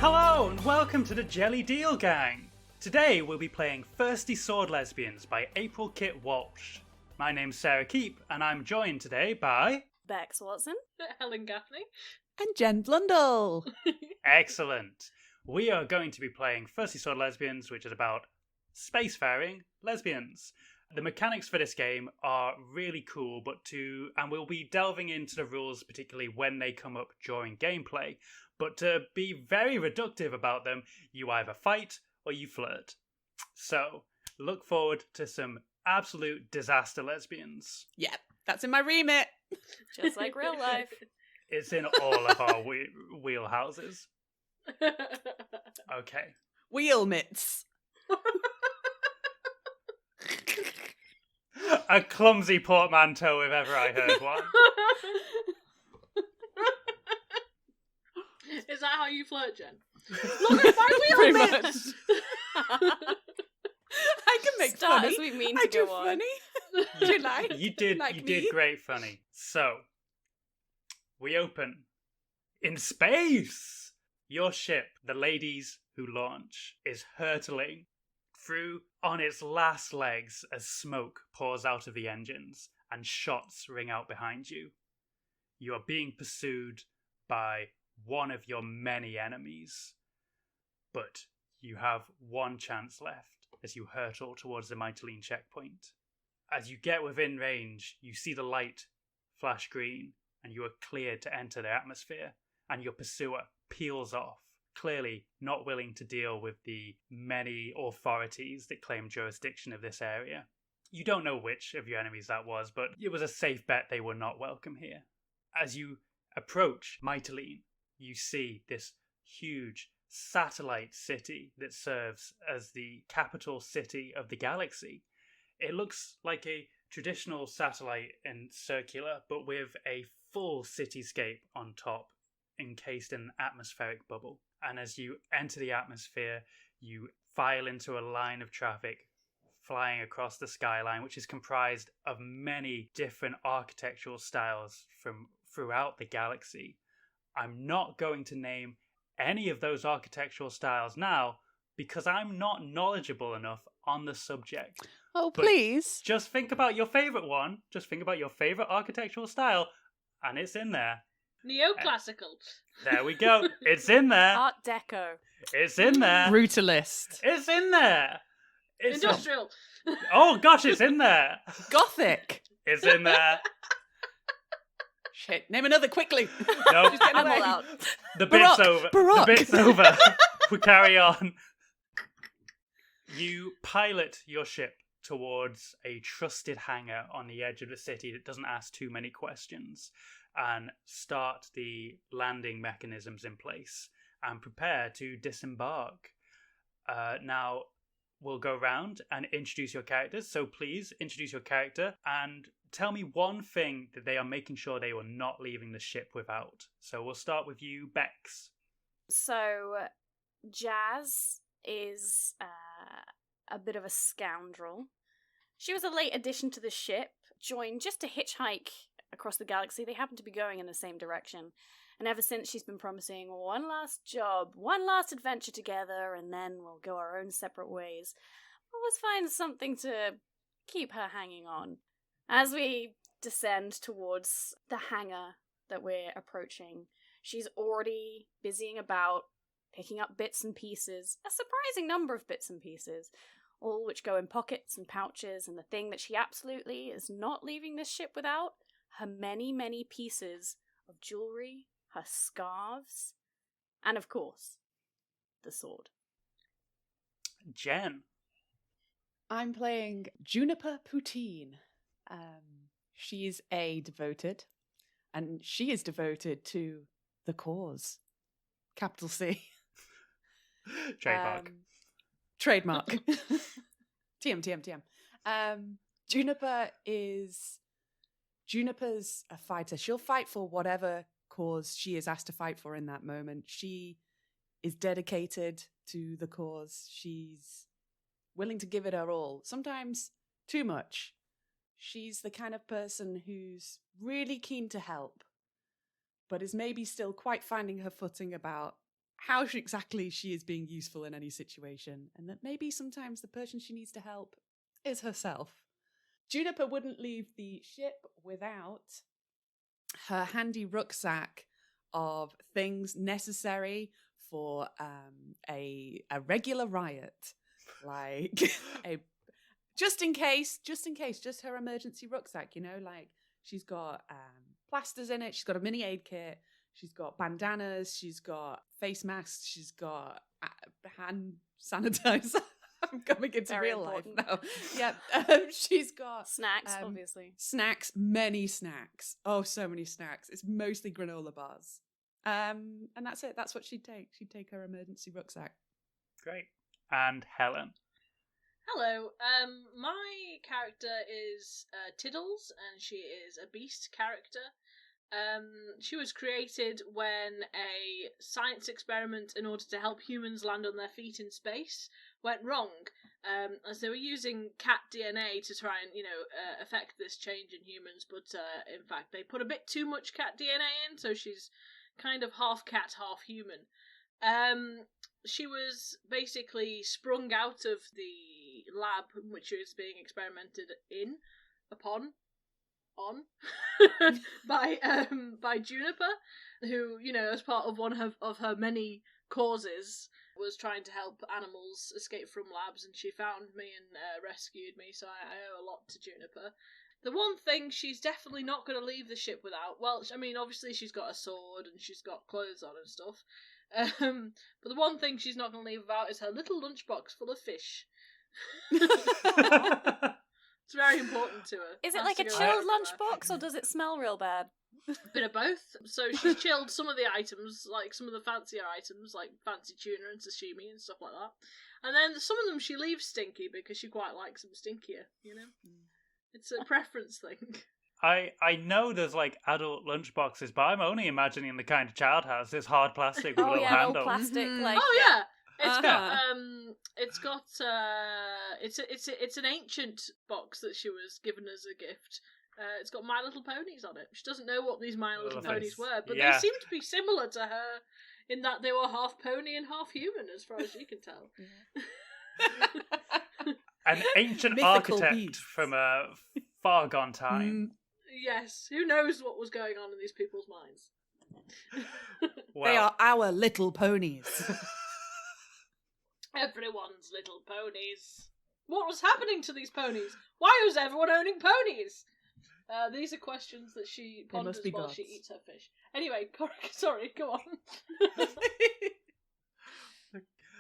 Hello and welcome to the Jelly Deal Gang. Today we'll be playing Thirsty Sword Lesbians by April Kit Walsh. My name's Sara and I'm joined today by... Becs Watson. Helen Gaffney. And Jen Blundell. Excellent. We are going to be playing Thirsty Sword Lesbians, which is about spacefaring lesbians. The mechanics for this game are really cool, and we'll be delving into the rules, particularly when they come up during gameplay. But to be very reductive about them, you either fight or you flirt. So, look forward to some absolute disaster lesbians. Yep, that's in my remit. Just like real life. It's in all of our wheelhouses. Okay. Wheel mitts. A clumsy portmanteau if ever I heard one. Is that how you flirt, Jen? Look at my wheel mitts! I can make Start funny. as we mean I to do go on. funny. Do you like? You did me? great funny. So, we open in space. Your ship, the Ladies Who Launch, is hurtling through on its last legs as smoke pours out of the engines and shots ring out behind you. You are being pursued by one of your many enemies, but you have one chance left as you hurtle towards the Myteline checkpoint. As you get within range, you see the light flash green and you are cleared to enter the atmosphere, and your pursuer peels off, clearly not willing to deal with the many authorities that claim jurisdiction of this area. You don't know which of your enemies that was, but it was a safe bet they were not welcome here. As you approach Myteline, you see this huge satellite city that serves as the capital city of the galaxy. It looks like a traditional satellite and circular, but with a full cityscape on top, encased in an atmospheric bubble. And as you enter the atmosphere, you file into a line of traffic flying across the skyline, which is comprised of many different architectural styles from throughout the galaxy. I'm not going to name any of those architectural styles now because I'm not knowledgeable enough on the subject. Oh, But please. just think about your favourite one. Just think about your favourite architectural style, and it's in there. Neoclassical. There we go. It's in there. Art Deco. It's in there. Brutalist. It's in there. It's Industrial. Oh gosh, it's in there. Gothic. It's in there. Shit, name another quickly. Nope. Just get I'm away. all out. The bit's Baroque, over. Baroque. The bit's over. We carry on. You pilot your ship towards a trusted hangar on the edge of the city that doesn't ask too many questions, and start the landing mechanisms in place and prepare to disembark. Now, we'll go round and introduce your characters. So please introduce your character and tell me one thing that they are making sure they are not leaving the ship without. So we'll start with you, Becs. So, Jaz is a bit of a scoundrel. She was a late addition to the ship, joined just to hitchhike across the galaxy. They happen to be going in the same direction. And ever since, she's been promising one last job, one last adventure together, and then we'll go our own separate ways. Always find something to keep her hanging on. As we descend towards the hangar that we're approaching, she's already busying about, picking up bits and pieces, a surprising number of bits and pieces, all which go in pockets and pouches, and the thing that she absolutely is not leaving this ship without, her many, many pieces of jewellery, her scarves, and of course, the sword. Jen. I'm playing Juniper Poutine. She's a devoted, and she is devoted to the cause. Capital C. Trademark. Trademark. TM. Juniper's a fighter. She'll fight for whatever cause she is asked to fight for in that moment. She is dedicated to the cause. She's willing to give it her all. Sometimes too much. She's the kind of person who's really keen to help, but is maybe still quite finding her footing about exactly she is being useful in any situation, and that maybe sometimes the person she needs to help is herself. Juniper wouldn't leave the ship without her handy rucksack of things necessary for a regular riot, like just in case, just her emergency rucksack. Like she's got plasters in it. She's got a mini aid kit. She's got bandanas. She's got face masks. She's got hand sanitizer. I'm coming into Very real important. life now. Yep. She's got Snacks, obviously. Snacks, many snacks. Oh, so many snacks. It's mostly granola bars. And that's it. That's what she'd take. She'd take her emergency rucksack. Great. And Helen. Hello. My character is Tiddles, and she is a beast character. She was created when a science experiment in order to help humans land on their feet in space went wrong, as they were using cat DNA to try and, affect this change in humans, but in fact they put a bit too much cat DNA in, so she's kind of half cat, half human. She was basically sprung out of the lab in which she was being experimented upon by Juniper, who, as part of one of her many causes, was trying to help animals escape from labs, and she found me and rescued me, so I owe a lot to Juniper. The one thing she's definitely not going to leave the ship without, well, I mean, obviously she's got a sword and she's got clothes on and stuff, but the one thing she's not going to leave without is her little lunchbox full of fish. It's very important to her. Is it like a chilled lunchbox, or does it smell real bad? Bit of both. So she's chilled some of the items, like some of the fancier items, like fancy tuna and sashimi and stuff like that. And then some of them she leaves stinky because she quite likes them stinkier, It's a preference thing. I know there's like adult lunchboxes, but I'm only imagining the kind of child has this hard plastic with a little handle. Plastic, like It's an ancient box that she was given as a gift. It's got My Little Ponies on it. She doesn't know what these My Little Ponies were, but they seem to be similar to her in that they were half pony and half human, as far as you can tell. An ancient Mythical architect beasts. from a far gone time. Yes, who knows what was going on in these people's minds? They are our little ponies. Everyone's little ponies. What was happening to these ponies? Why was everyone owning ponies? These are questions that she ponders while she eats her fish. Anyway, sorry, go on.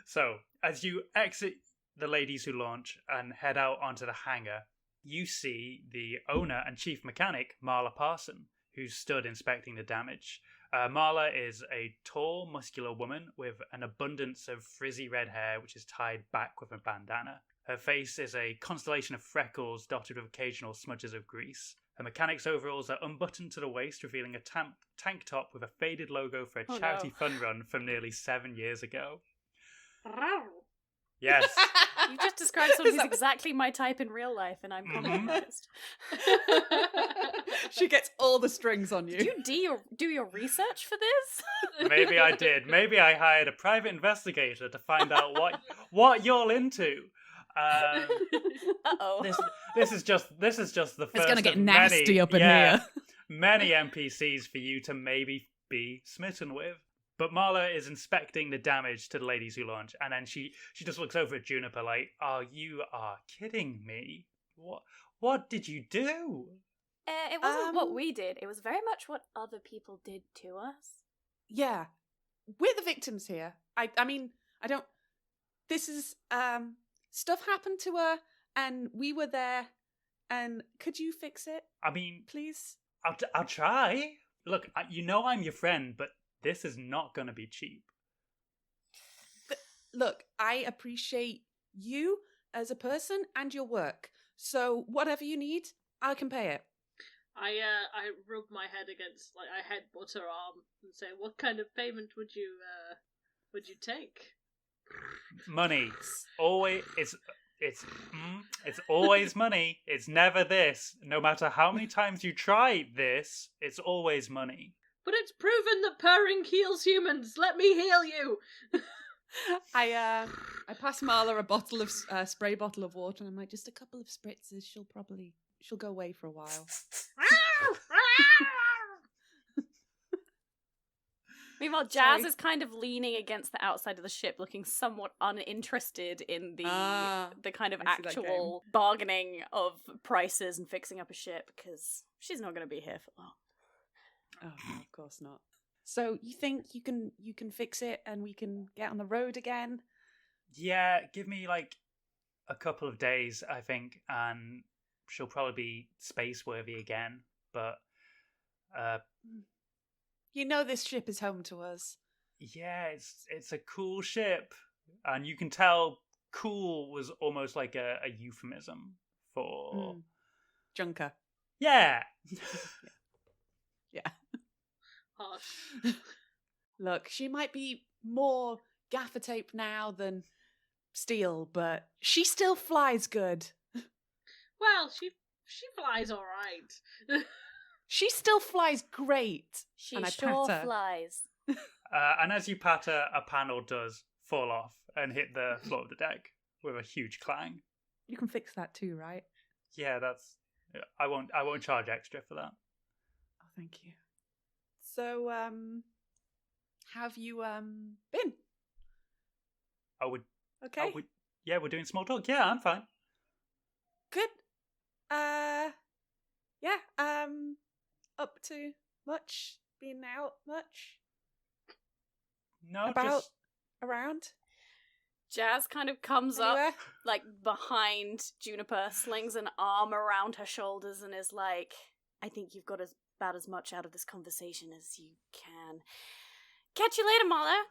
So, as you exit the Ladies Who Launch and head out onto the hangar, you see the owner and chief mechanic, Marla Parson, who's stood inspecting the damage. Marla is a tall, muscular woman with an abundance of frizzy red hair, which is tied back with a bandana. Her face is a constellation of freckles dotted with occasional smudges of grease. Her mechanic's overalls are unbuttoned to the waist, revealing a tank top with a faded logo for a charity fun run from nearly 7 years ago. Yes. You just described someone who's exactly my type in real life, and I'm compromised. She gets all the strings on you. Did you do your research for this? Maybe I did. Maybe I hired a private investigator to find out what you're into. Uh-oh. This is just the first. It's gonna get of nasty many, up in here. Many NPCs for you to maybe be smitten with. But Marla is inspecting the damage to the Ladies Who Launch, and then she just looks over at Juniper like, "Oh, you are kidding me! What did you do?" It wasn't what we did. It was very much what other people did to us. Yeah, we're the victims here. I mean, I don't. This is stuff happened to her, and we were there. And could you fix it? I mean, please. I'll try. Look, I'm your friend, but this is not going to be cheap. Look, I appreciate you as a person and your work. So whatever you need, I can pay it. I rub my head against, like, I headbutt her arm and say, "What kind of payment would you take?" Money. Always. It's always money. It's never this. No matter how many times you try this, it's always money. But it's proven that purring heals humans. Let me heal you. I pass Marla a bottle of spray bottle of water, and I'm like, just a couple of spritzes. She'll go away for a while. Meanwhile, Jaz is kind of leaning against the outside of the ship, looking somewhat uninterested in the kind of actual bargaining of prices and fixing up a ship, because she's not going to be here for long. Oh, of course not. So you think you can fix it and we can get on the road again? Yeah, give me like a couple of days, I think, and she'll probably be space worthy again. But you know this ship is home to us. Yeah, it's a cool ship, and you can tell cool was almost like a euphemism for junker. Yeah. Yeah. Harsh. Look, she might be more gaffer tape now than steel, but she still flies good. Well, she flies all right. She still flies great. She and I sure pat her. flies. And as you pat her, a panel does fall off and hit the floor of the deck with a huge clang. You can fix that too, right? Yeah, I won't charge extra for that. Oh, thank you. So, have you been? Okay. Yeah, we're doing small talk. Yeah, I'm fine. Good. Yeah. Up to much? Been out much? No, About around? Jaz kind of comes Anywhere? up, like, behind Juniper, slings an arm around her shoulders, and is like, I think you've got about as much out of this conversation as you can. Catch you later, Marla.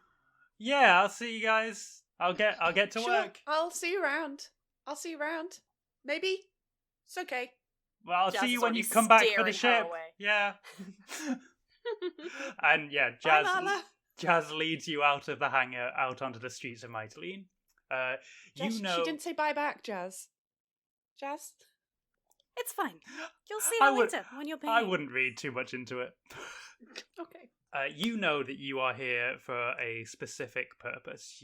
Yeah, I'll see you guys. I'll get to Sure, work. I'll see you around. Maybe. It's okay. Well, I'll Jaz see you is when you already come back for the steering her ship. away. Yeah. And yeah, Bye, Marla. Jaz leads you out of the hangar, out onto the streets of Myteline. She didn't say bye back, Jaz. Jaz? It's fine. You'll see her later when you're paying. I wouldn't read too much into it. Okay. You know that you are here for a specific purpose.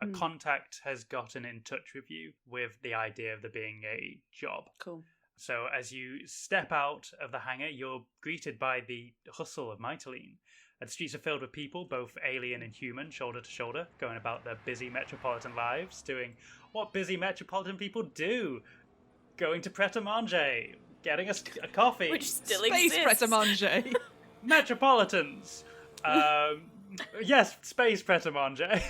A contact has gotten in touch with you with the idea of there being a job. Cool. So as you step out of the hangar, you're greeted by the hustle of Myteline. The streets are filled with people, both alien and human, shoulder to shoulder, going about their busy metropolitan lives, doing what busy metropolitan people do. Going to Pret-a-Manger, getting a coffee. Which still Space exists. Pret-a-Manger. Metropolitans. Yes, space Pret-a-Manger.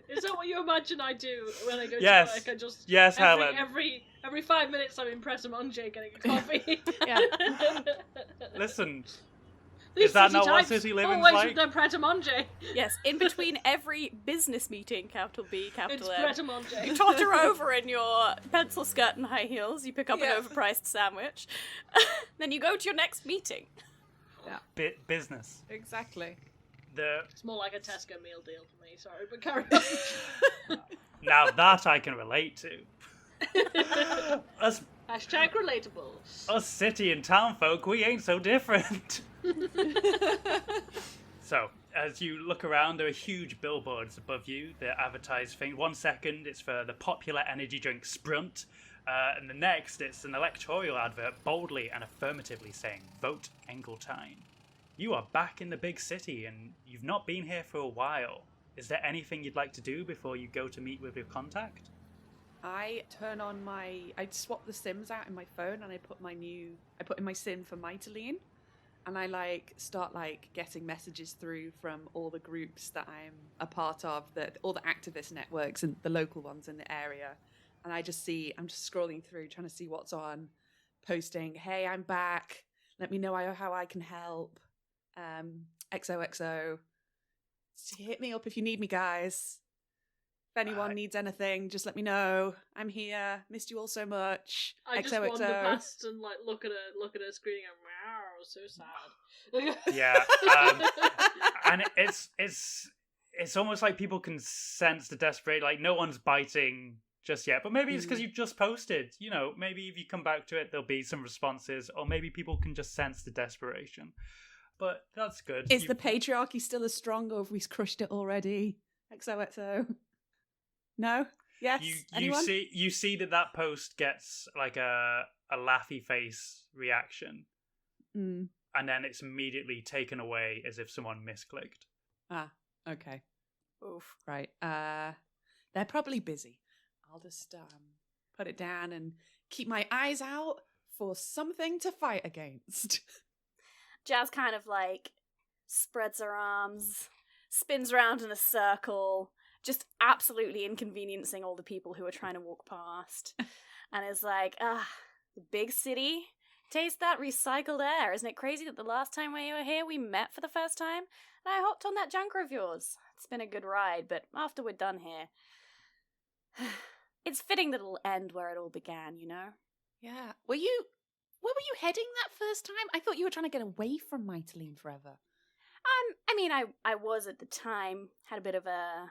Is that what you imagine I do when I go Yes. to work? I just Helen. Every 5 minutes I'm in Pret-a-Manger getting a coffee. Yeah. Listen, These is that city not what types city living's always like? with their Pret-a-Manger. Yes, in between every business meeting, capital B, It's capital M. Pret-a-Manger. You totter over in your pencil skirt and high heels, you pick up an overpriced sandwich, then you go to your next meeting. Yeah. Business. Exactly. It's more like a Tesco meal deal for me, sorry, but carry on. Now that I can relate to. Us Hashtag relatable. Us city and town folk, we ain't so different. So, as you look around, there are huge billboards above you that advertise things. 1 second, it's for the popular energy drink Sprunt, and the next, it's an electoral advert boldly and affirmatively saying, "Vote Engeltine." You are back in the big city, and you've not been here for a while. Is there anything you'd like to do before you go to meet with your contact? I swap the sims out in my phone, and I put in my sim for Myteline, and I start getting messages through from all the groups that I'm a part of, all the activist networks and the local ones in the area. And I'm just scrolling through, trying to see what's on, posting, "Hey, I'm back. Let me know how I can help. XOXO. Hit me up if you need me, guys. If anyone needs anything, just let me know. I'm here. Missed you all so much. I just XOXO. wander past and look at her screen and go, "Wow, so sad." Yeah, and it's almost like people can sense the desperate. Like no one's biting just yet, but maybe it's because you've just posted. You know, maybe if you come back to it, there'll be some responses, or maybe people can just sense the desperation. but that's good. Is the patriarchy still as strong, or have we crushed it already? XOXO. No? Yes? Anyone? You see that post gets like a laughy face reaction, and then it's immediately taken away as if someone misclicked. Ah, okay. Oof. Right. They're probably busy. I'll just put it down and keep my eyes out for something to fight against. Jaz kind of like spreads her arms, spins around in a circle, just absolutely inconveniencing all the people who are trying to walk past, and is like, the big city. Taste that recycled air. Isn't it crazy that the last time we were here we met for the first time? And I hopped on that junker of yours. It's been a good ride, but after we're done here, it's fitting that it'll end where it all began, you know? Yeah. Where were you heading that first time? I thought you were trying to get away from Myteline forever. I mean, I was at the time. Had a bit of a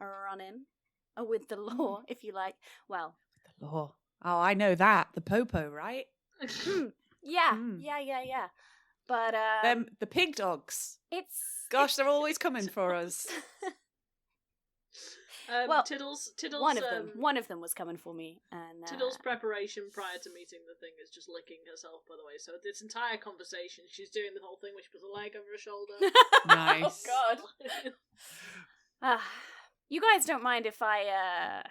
run-in with the law, if you like. Well, with the law. Oh, I know that. The popo, right? Yeah. But them, the pig dogs. Gosh, they're always coming for us. Well, Tiddles. One of them was coming for me, and Tiddles' preparation prior to meeting the thing is just licking herself. By the way, so this entire conversation, she's doing the whole thing where she puts a leg over her shoulder. Nice. Oh God. You guys don't mind if I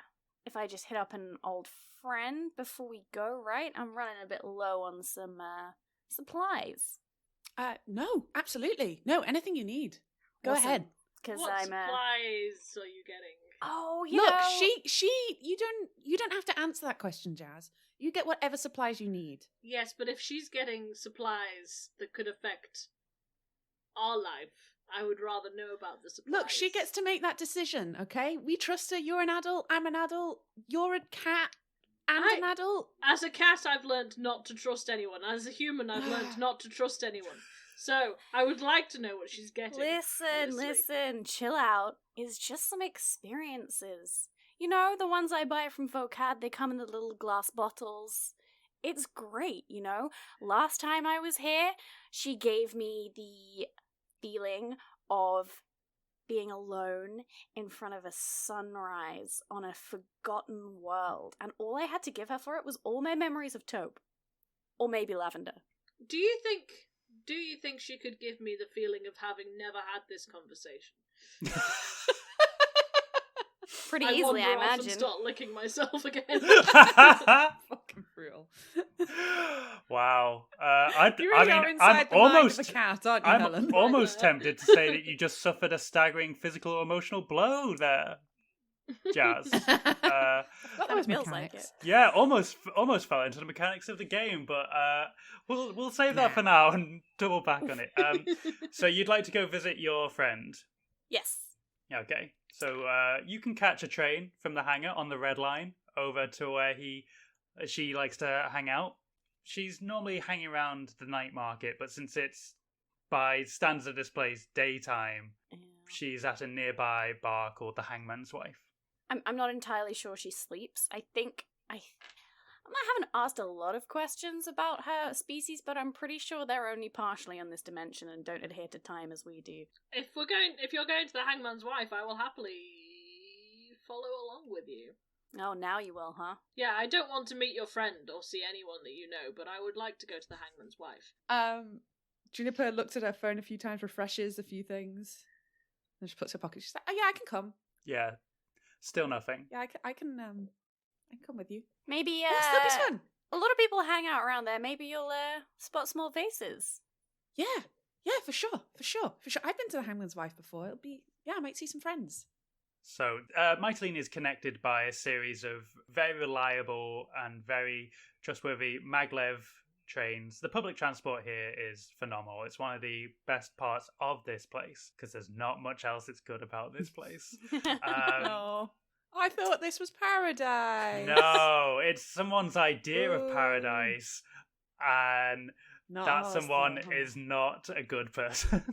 just hit up an old friend before we go, right? I'm running a bit low on some supplies. No, absolutely. No, anything you need. Go Awesome. ahead. What supplies are you getting? Oh, look, you don't have to answer that question, Jaz. You get whatever supplies you need. Yes, but if she's getting supplies that could affect our life, I would rather know about the supplies. Look, she gets to make that decision, okay? We trust her. You're an adult. I'm an adult. You're a cat and an adult. As a cat, I've learned not to trust anyone. As a human, I've learned not to trust anyone. So, I would like to know what she's getting. Listen, chill out. It's just some experiences. You know, the ones I buy from Vocad, they come in the little glass bottles. It's great, you know? Last time I was here, she gave me the feeling of being alone in front of a sunrise on a forgotten world. And all I had to give her for it was all my memories of taupe. Or maybe lavender. Do you think she could give me the feeling of having never had this conversation? Pretty easily, I imagine. And start licking myself again. Fucking brutal. Wow. Are inside the mind of a cat, aren't you, Helen? I'm almost tempted to say that you just suffered a staggering physical or emotional blow there, Jaz. That feels like it. Yeah, almost fell into the mechanics of the game, but we'll save that for now and double back on it. So you'd like to go visit your friend? Yes. Okay. So you can catch a train from the hangar on the Red Line over to where she likes to hang out. She's normally hanging around the night market, but since it's by standards of this place daytime, she's at a nearby bar called the Hangman's Wife. I'm not entirely sure she sleeps. I haven't asked a lot of questions about her species, but I'm pretty sure they're only partially on this dimension and don't adhere to time as we do. If you're going to the Hangman's Wife, I will happily follow along with you. Oh, now you will, huh? Yeah, I don't want to meet your friend or see anyone that you know, but I would like to go to the Hangman's Wife. Juniper looks at her phone a few times, refreshes a few things, and she puts her pocket. She's like, "Oh yeah, I can come." Yeah, still nothing. Yeah, I can come with you. Maybe that'll be fun. A lot of people hang out around there. Maybe you'll spot small faces. Yeah, for sure. I've been to the Hangman's Wife before. I might see some friends. So, Myteline is connected by a series of very reliable and very trustworthy maglev trains. The public transport here is phenomenal. It's one of the best parts of this place, because there's not much else that's good about this place. No. I thought this was paradise. No, it's someone's idea of paradise, and that someone is not a good person.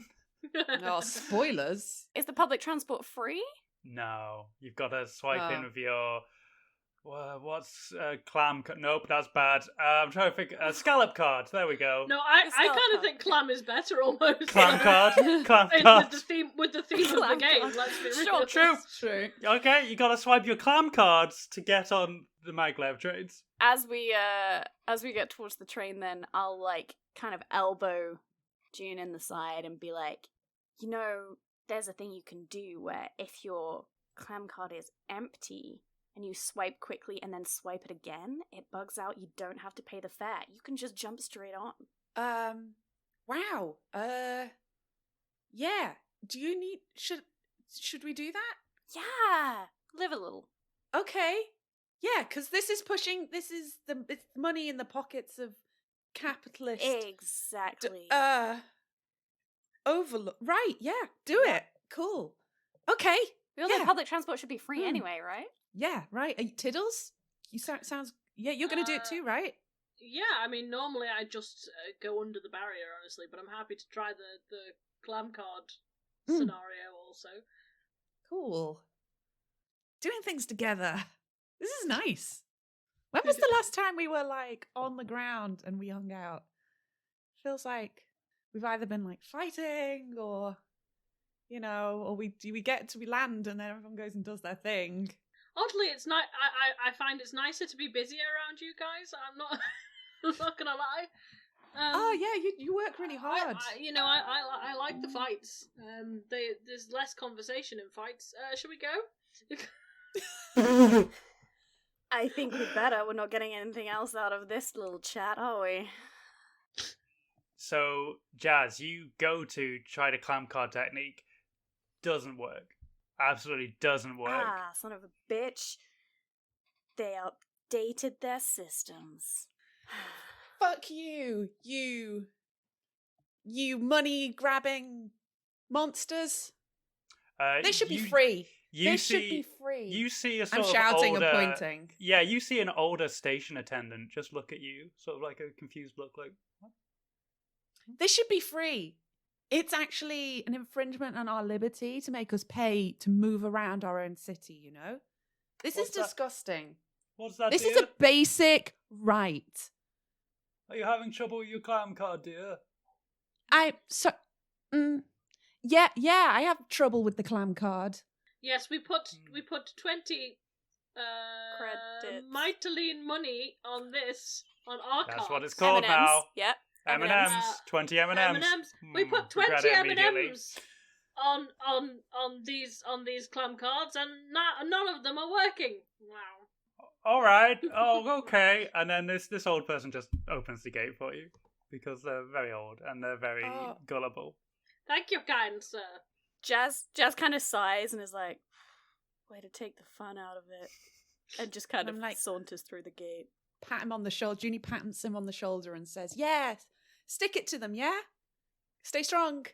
No, spoilers. Is the public transport free? No, you've got to swipe in with your What's clam? Nope, that's bad. I'm trying to think. Scallop card. There we go. No, I scallop kind of card. think clam is better almost. Clam card. Clam With card. the theme of the Clam game. card. Let's be Sure, real. True. True. Okay, you gotta swipe your clam cards to get on the maglev trains. As we get towards the train, then I'll like kind of elbow June in the side and be like, you know, there's a thing you can do where if your clam card is empty and you swipe quickly and then swipe it again, it bugs out. You don't have to pay the fare. You can just jump straight on. Wow. Yeah. Do you need? Should we do that? Yeah, live a little. Okay. Yeah, because this is it's money in the pockets of capitalists. Exactly. Overlook. Right. Yeah. Do it. Cool. Okay. We all know yeah. public transport should be free anyway, right? Yeah. Right. Tiddles. You sounds. Yeah. You're gonna do it too, right? Yeah, I mean, normally I just go under the barrier, honestly, but I'm happy to try the clam card scenario also. Cool. Doing things together. This is nice. When was the last time we were like on the ground and we hung out? Feels like we've either been like fighting or, you know, or we land and then everyone goes and does their thing. Oddly, it's not. I find it's nicer to be busy around you guys. I'm not gonna lie. Oh yeah, you work really hard. I like the fights. There's less conversation in fights. Should we go? I think we better. We're not getting anything else out of this little chat, are we? So, Jazz, you go to try the clam card technique. Doesn't work. Absolutely doesn't work. Ah, son of a bitch. They updated their systems. Fuck you, you money grabbing monsters. They should be free. They should be free. You see a sort I'm of shouting older, and pointing. Yeah, you see an older station attendant just look at you, sort of like a confused look, like, what? They should be free. It's actually an infringement on our liberty to make us pay to move around our own city, you know? This is disgusting. What's that, This dear? is a basic right. Are you having trouble with your clam card, dear? Yeah, I have trouble with the clam card. Yes, we put 20 Credits. Myteline money on our cards. That's what it's called M&Ms. now. Yep. M&Ms. 20 M&Ms. M&Ms. We put 20 regret it immediately. M&Ms on these clam cards, and none of them are working. Wow. All right. Oh, okay. And then this old person just opens the gate for you because they're very old and they're very gullible. Thank you, kind sir. Jazz kind of sighs and is like, way to take the fun out of it. And just kind of like, saunters through the gate. Pat him on the shoulder. Junie pats him on the shoulder and says, yeah, stick it to them, yeah? Stay strong.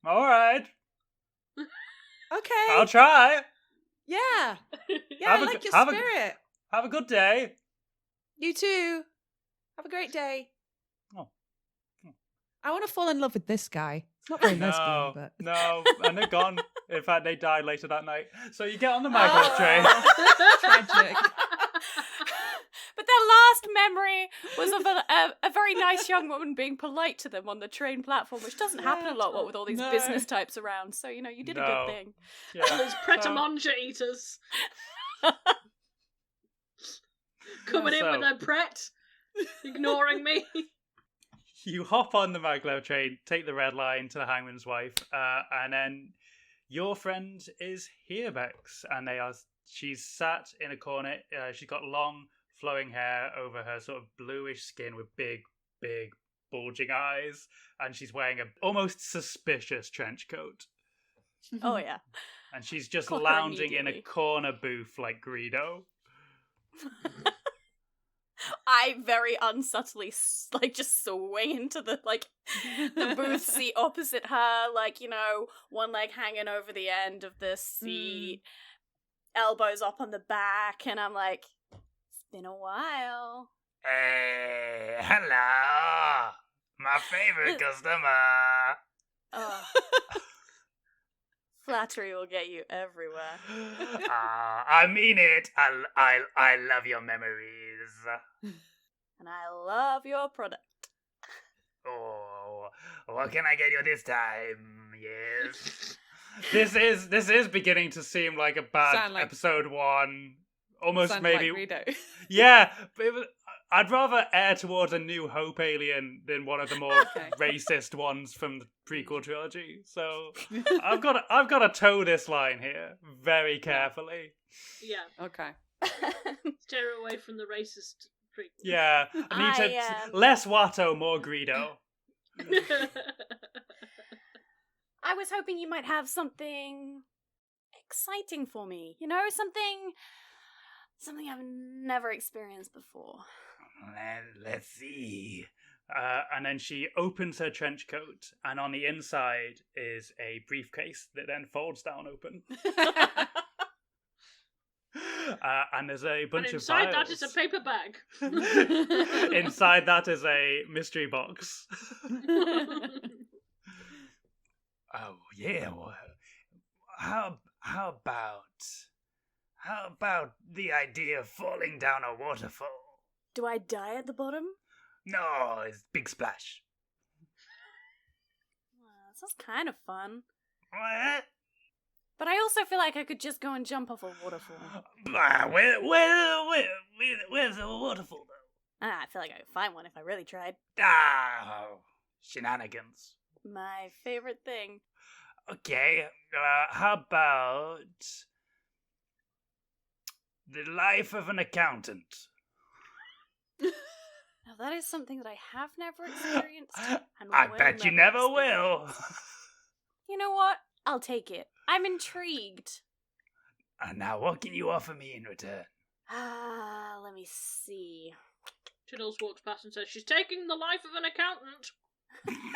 All right. Okay. I'll try. Yeah. Yeah, I like your spirit. Have a good day. You too. Have a great day. Oh. I want to fall in love with this guy. It's not very lesbian, but... No, and they're gone. In fact, they died later that night. So you get on the maglev train. Tragic. But their last memory was of a very nice young woman being polite to them on the train platform, which doesn't happen a lot with all these business types around. So, you know, you did a good thing. Yeah. All these pret-a-manger eaters. Coming in with their pret. Ignoring me. You hop on the maglev train, take the red line to the Hangman's Wife, and then your friend is here, Becs, and she's sat in a corner. She's got long, flowing hair over her sort of bluish skin with big, bulging eyes, and she's wearing an almost suspicious trench coat. Oh, yeah. And she's just Caught her lounging in a immediately. corner booth like Greedo. I very unsubtly just swing into the booth seat opposite her, one leg hanging over the end of the seat, elbows up on the back, and I'm like, it's been a while. Hey, hello, my favorite customer. Flattery will get you everywhere. I mean it. I love your memories. And I love your product. Oh, what can I get you this time? Yes. This is beginning to seem like a bad episode 1. Almost maybe. Like Greedo. Yeah, but I'd rather err towards a New Hope alien than one of the more racist ones from the prequel trilogy. So I've got to toe this line here very carefully. Yeah. Okay. Steer away from the racist prequel. Yeah, I need to less Watto, more Greedo. I was hoping you might have something exciting for me. You know, something I've never experienced before. Let's see. And then she opens her trench coat, and on the inside is a briefcase that then folds down open. And there's a bunch of files. Inside that is a paper bag. Inside that is a mystery box. Oh yeah. Well, how about the idea of falling down a waterfall? Do I die at the bottom? No, it's big splash. Well, that sounds kind of fun. What? But I also feel like I could just go and jump off a waterfall. Where's the waterfall, though? I feel like I could find one if I really tried. Shenanigans. My favorite thing. Okay, how about the life of an accountant? Now that is something that I have never experienced. And I bet you never will. You know what? I'll take it. I'm intrigued. And now what can you offer me in return? Let me see. Tiddles walks past and says, "She's taking the life of an accountant.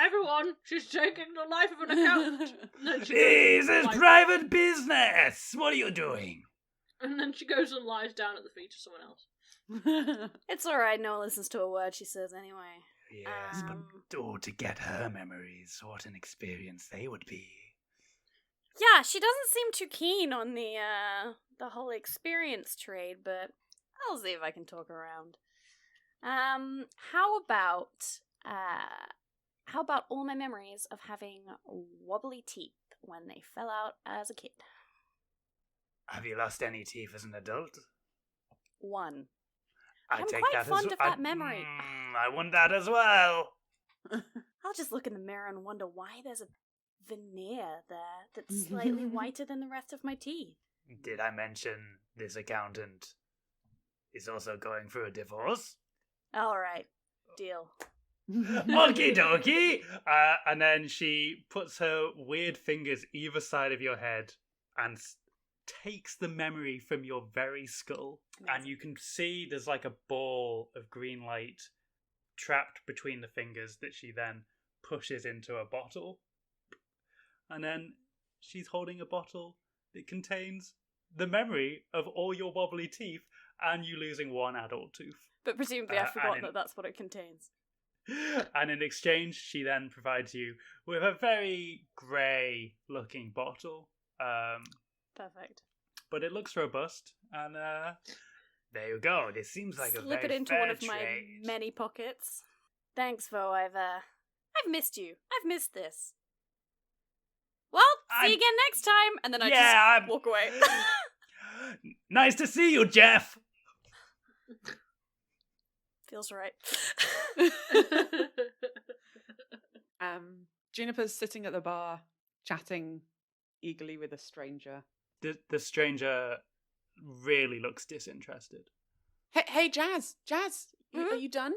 Everyone, she's taking the life of an accountant." This is private business. What are you doing? And then she goes and lies down at the feet of someone else. It's alright, no one listens to a word she says anyway. Yes, but to get her memories, what an experience they would be. Yeah, she doesn't seem too keen on the whole experience trade, but I'll see if I can talk around. How about all my memories of having wobbly teeth when they fell out as a kid? Have you lost any teeth as an adult? One. I'm quite fond of that memory. I want that as well. I'll just look in the mirror and wonder why there's a veneer there that's slightly whiter than the rest of my teeth. Did I mention this accountant is also going through a divorce? Alright, deal. Okie dokie! And then she puts her weird fingers either side of your head and takes the memory from your very skull. Amazing. And you can see there's like a ball of green light trapped between the fingers that she then pushes into a bottle. And then she's holding a bottle that contains the memory of all your wobbly teeth and you losing one adult tooth. But presumably I forgot that that's what it contains. And in exchange, she then provides you with a very grey looking bottle. Perfect. But it looks robust, and there you go. This seems like Slip a very it into fair one of my trade. many pockets. Thanks, Vo. I've missed you. I've missed this. Well, see you again next time. And then I just walk away. Nice to see you, Jeff. Feels right. Juniper's sitting at the bar, chatting eagerly with a stranger. The stranger really looks disinterested. Hey, Jaz, are you done?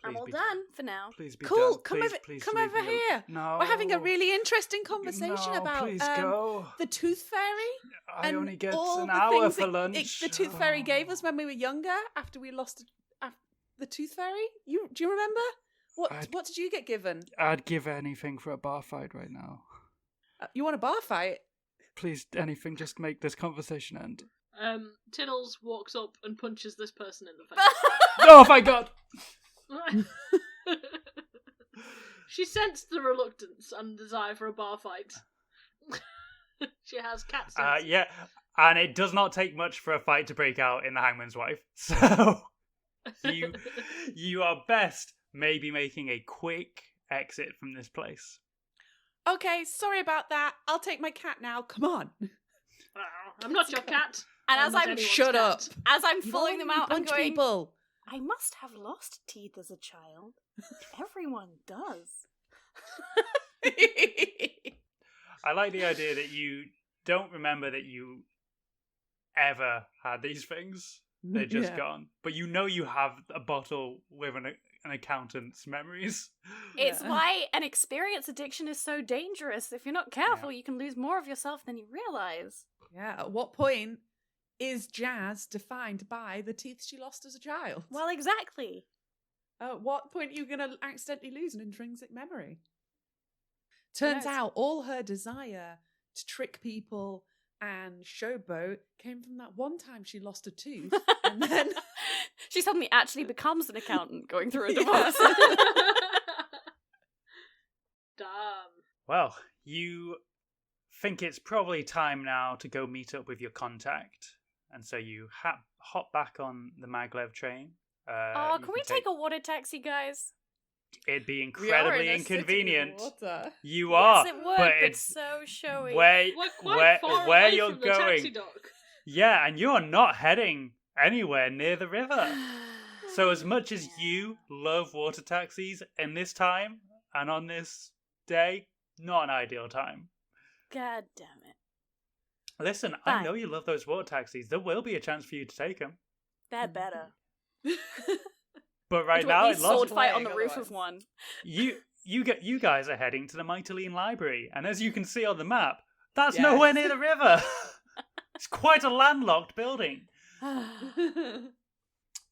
I'm all done for now. Please be cool. done. Come please over here. No, we're having a really interesting conversation about go. The Tooth Fairy. I only get all an the hour things for lunch. The Tooth Fairy gave us when we were younger. After we lost the Tooth Fairy, do you remember? What did you get given? I'd give anything for a bar fight right now. You want a bar fight? Please, anything, just make this conversation end. Tiddles walks up and punches this person in the face. Oh my god! She sensed the reluctance and desire for a bar fight. She has cat sense. Yeah, and it does not take much for a fight to break out in the Hangman's Wife. So you are best maybe making a quick exit from this place. Okay, sorry about that. I'll take my cat now. Come on. I'm not your cat. And I'm as not I'm anyone's Shut cat. up. as I'm You've following them already out, I'm punched going. people. I must have lost teeth as a child. Everyone does. I like the idea that you don't remember that you ever had these things. They're just Yeah. gone. But you know you have a bottle with an accountant's memories. It's Yeah. why an experience addiction is so dangerous. If you're not careful, you can lose more of yourself than you realize. Yeah. At what point is Jazz defined by the teeth she lost as a child? Well, exactly. At what point are you going to accidentally lose an intrinsic memory? Turns knows? out all her desire to trick people and showboat came from that one time she lost a tooth. And then She suddenly actually becomes an accountant going through a Yeah. divorce. Damn. Well, you think it's probably time now to go meet up with your contact. And so you hop back on the maglev train. Oh, You can we take a water taxi, guys? It'd be we are incredibly in a city with inconvenient. water. You are, Yes, it would, but but it's so showy. where We're quite far where away you're from the taxi going. dock. Yeah, and you're not heading anywhere near the river. So as much as you love water taxis in this time and on this day, not an ideal time. God damn it. Listen, Fine. I know you love those water taxis. There will be a chance for you to take them. They're better. But right To now, at it least lost. sword fight on the playing roof of otherwise. one. You guys are heading to the Myteline library, and as you can see on the map, that's Yes. nowhere near the river. It's quite a landlocked building.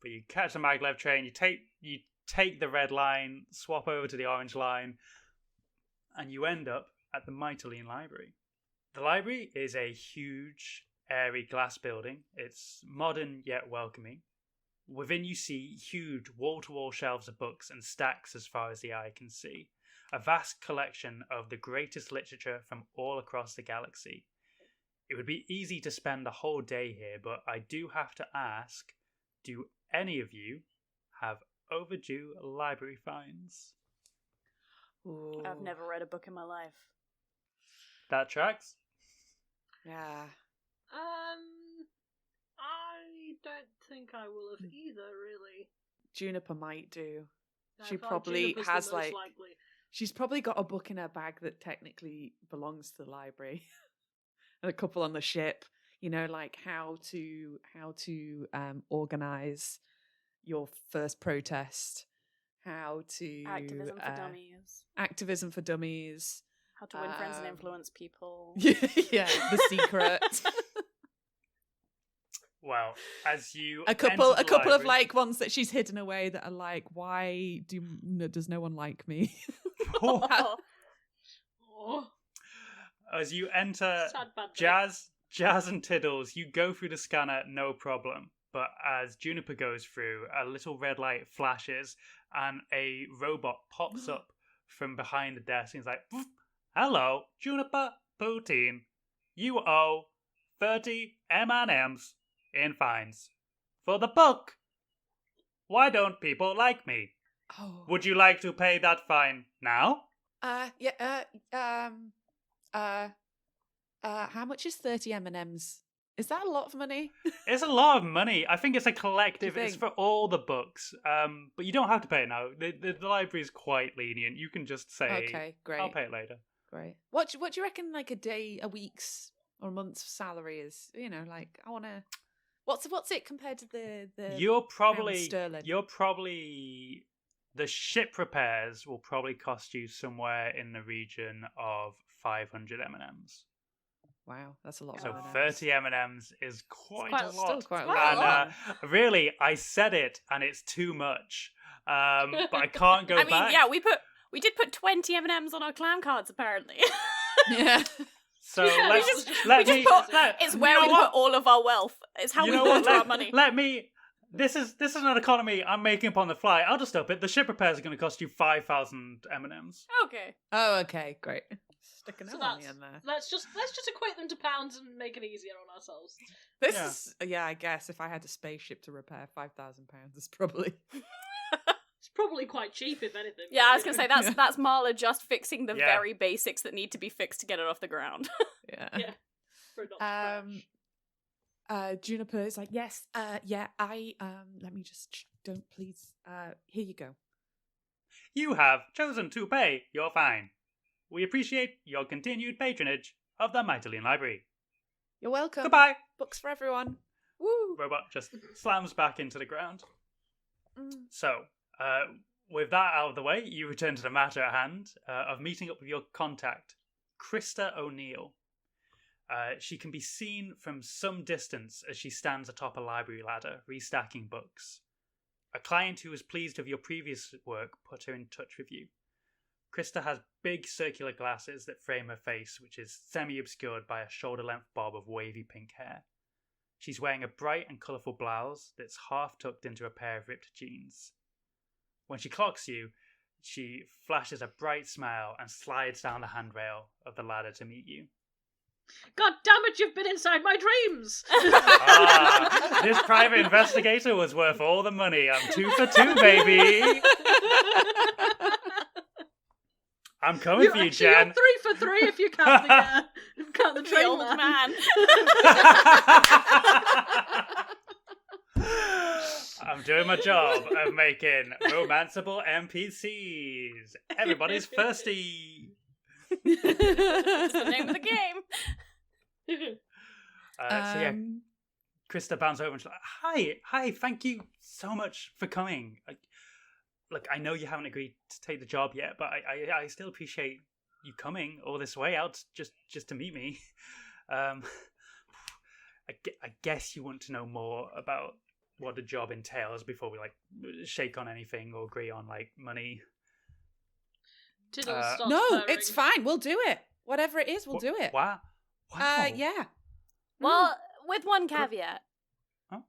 But you catch the maglev train, you take the red line, swap over to the orange line, and you end up at the Myteline library. The library is a huge, airy glass building. It's modern yet welcoming. Within you see huge wall-to-wall shelves of books and stacks as far as the eye can see. A vast collection of the greatest literature from all across the galaxy. It would be easy to spend the whole day here, but I do have to ask, do any of you have overdue library fines? Ooh. I've never read a book in my life. That tracks? Yeah. I don't think I will have either, really. Juniper might do. I She feel like probably Juniper's the has, most like- likely. She's probably got a book in her bag that technically belongs to the library. And a couple on the ship, like how to organize your first protest, how to Activism for dummies. activism for dummies. How to win friends and Um, influence people. Yeah, The Secret. Well, as you a couple enter the of library- like ones that she's hidden away that are like, why does no one like me? Oh, Oh, As you enter sad bad day. Jaz and Tiddles, you go through the scanner, no problem. But as Juniper goes through, a little red light flashes and a robot pops up from behind the desk and is like, "Hello, Juniper Poutine. You owe 30 M&Ms in fines for the book. Why don't people like me? Oh. Would you like to pay that fine now?" How much is 30 M&Ms? Is that a lot of money? It's a lot of money. I think it's a collective. Do you It's think? for all the books. But you don't have to pay it now. The library is quite lenient. You can just say, Okay, great. "I'll pay it later." Great. What do you reckon like a week's or a month's salary is? Like I want to. What's it compared to the You're pound sterling? probably the ship repairs will probably cost you somewhere in the region of 500 M&Ms. Wow, that's a lot. So of M&Ms. 30 M&Ms is quite quite- a still lot. quite a lot. And really, I said it, and it's too much. But I can't go I mean, back. yeah, we did put 20 M&Ms on our clown cards, apparently. Yeah. So Yeah, let's we just- let we me. just put- let- it's you where know we what? put all of our wealth. It's how You we know what? launder our money. Let me. This is an economy I'm making up on the fly. I'll just up it. The ship repairs are going to cost you 5,000 M&Ms. Okay. Oh, okay, great. Sticking So out on me in there. let's just equate them to pounds and make it easier on ourselves. This is, I guess if I had a spaceship to repair, £5,000 is probably. It's probably quite cheap, if anything. Yeah, I was going to say, that's Marla just fixing the Yeah. very basics that need to be fixed to get it off the ground. Yeah. Yeah. For it not to crash. Juniper is like, yes, I let me just don't please. Here you go. You have chosen to pay your fine. We appreciate your continued patronage of the Myteline Library. You're welcome. Goodbye. Books for everyone. Woo. Robot just slams back into the ground. Mm. So, with that out of the way, you return to the matter at hand of meeting up with your contact, Krista O'Neill. She can be seen from some distance as she stands atop a library ladder, restacking books. A client who was pleased with your previous work put her in touch with you. Krista has big circular glasses that frame her face, which is semi-obscured by a shoulder-length bob of wavy pink hair. She's wearing a bright and colourful blouse that's half tucked into a pair of ripped jeans. When she clocks you, she flashes a bright smile and slides down the handrail of the ladder to meet you. God damn it, you've been inside my dreams! This private investigator was worth all the money. I'm 2 for 2, baby! I'm coming for you, Jen. You're 3 for 3 if you count the The train old man. I'm doing my job of making romanceable NPCs. Everybody's thirsty. That's the name of the game. So yeah, Krista bounds over and she's like, hi, thank you so much for coming. Look, I know you haven't agreed to take the job yet, but I still appreciate you coming all this way out just to meet me. I guess you want to know more about what the job entails before we shake on anything or agree on money. Tiddles stops No, purring. it's fine. We'll do it. Whatever it is, we'll do it. Wow. Yeah. Well, with one caveat. Huh?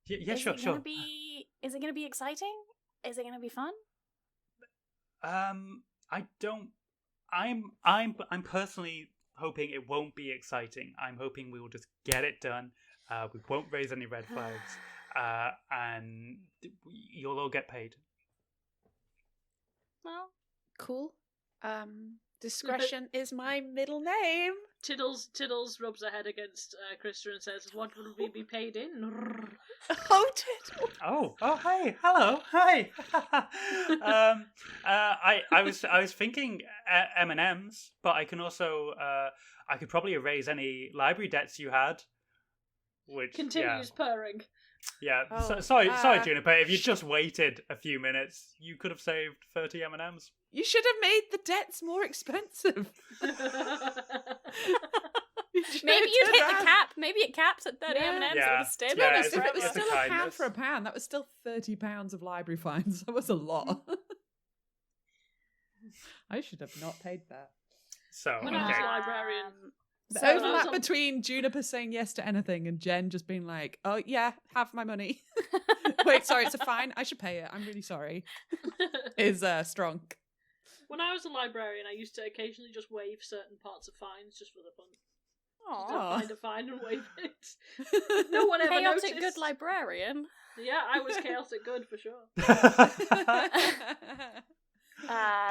Yeah, Is sure. it going to be exciting? Is it going to be fun? I'm personally hoping it won't be exciting. I'm hoping we will just get it done. We won't raise any red flags. And you'll all get paid. Well, Cool. Discretion is my middle name. Tiddles rubs her head against Krista and says, "What will we be paid in?" Oh, Tiddle. Oh, hey, hello, hi. I was thinking M&Ms, but I can also I could probably erase any library debts you had. Which Continues purring. Yeah, Oh, sorry, Juniper. If you just waited a few minutes, you could have saved 30 M&Ms. You should have made the debts more expensive. maybe you'd hit the cap. Maybe it caps at 30 M&Ms. Yeah. It would have stayed Yeah, To be honest, it's if a- it was it's a still a pound kindness. for a pound, that was still £30 of library fines. That was a lot. I should have not paid that. So, When I was okay. a librarian. The So- overlap between Juniper saying yes to anything and Jen just being like, "Oh yeah, have my money." Wait, sorry, it's a fine. I should pay it. I'm really sorry. Is strong. When I was a librarian, I used to occasionally just waive certain parts of fines just for the fun. Aw. Aw. Find a fine and waive it. No one ever Chaotic noticed. good librarian. Yeah, I was chaotic good for sure.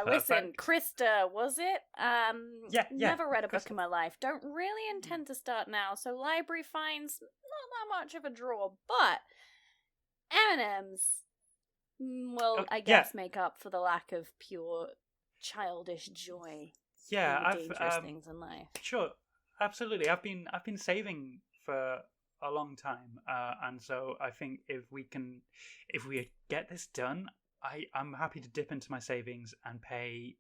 Listen, Krista, was it? Yeah, Never read a book Krista. in my life. Don't really intend to start now. So library fines, not that much of a draw, but M&Ms, will, Okay, I guess, make up for the lack of pure childish joy Yeah, in the I've dangerous things in life. sure, absolutely. I've been saving for a long time, and so I think if we get this done, I'm happy to dip into my savings and pay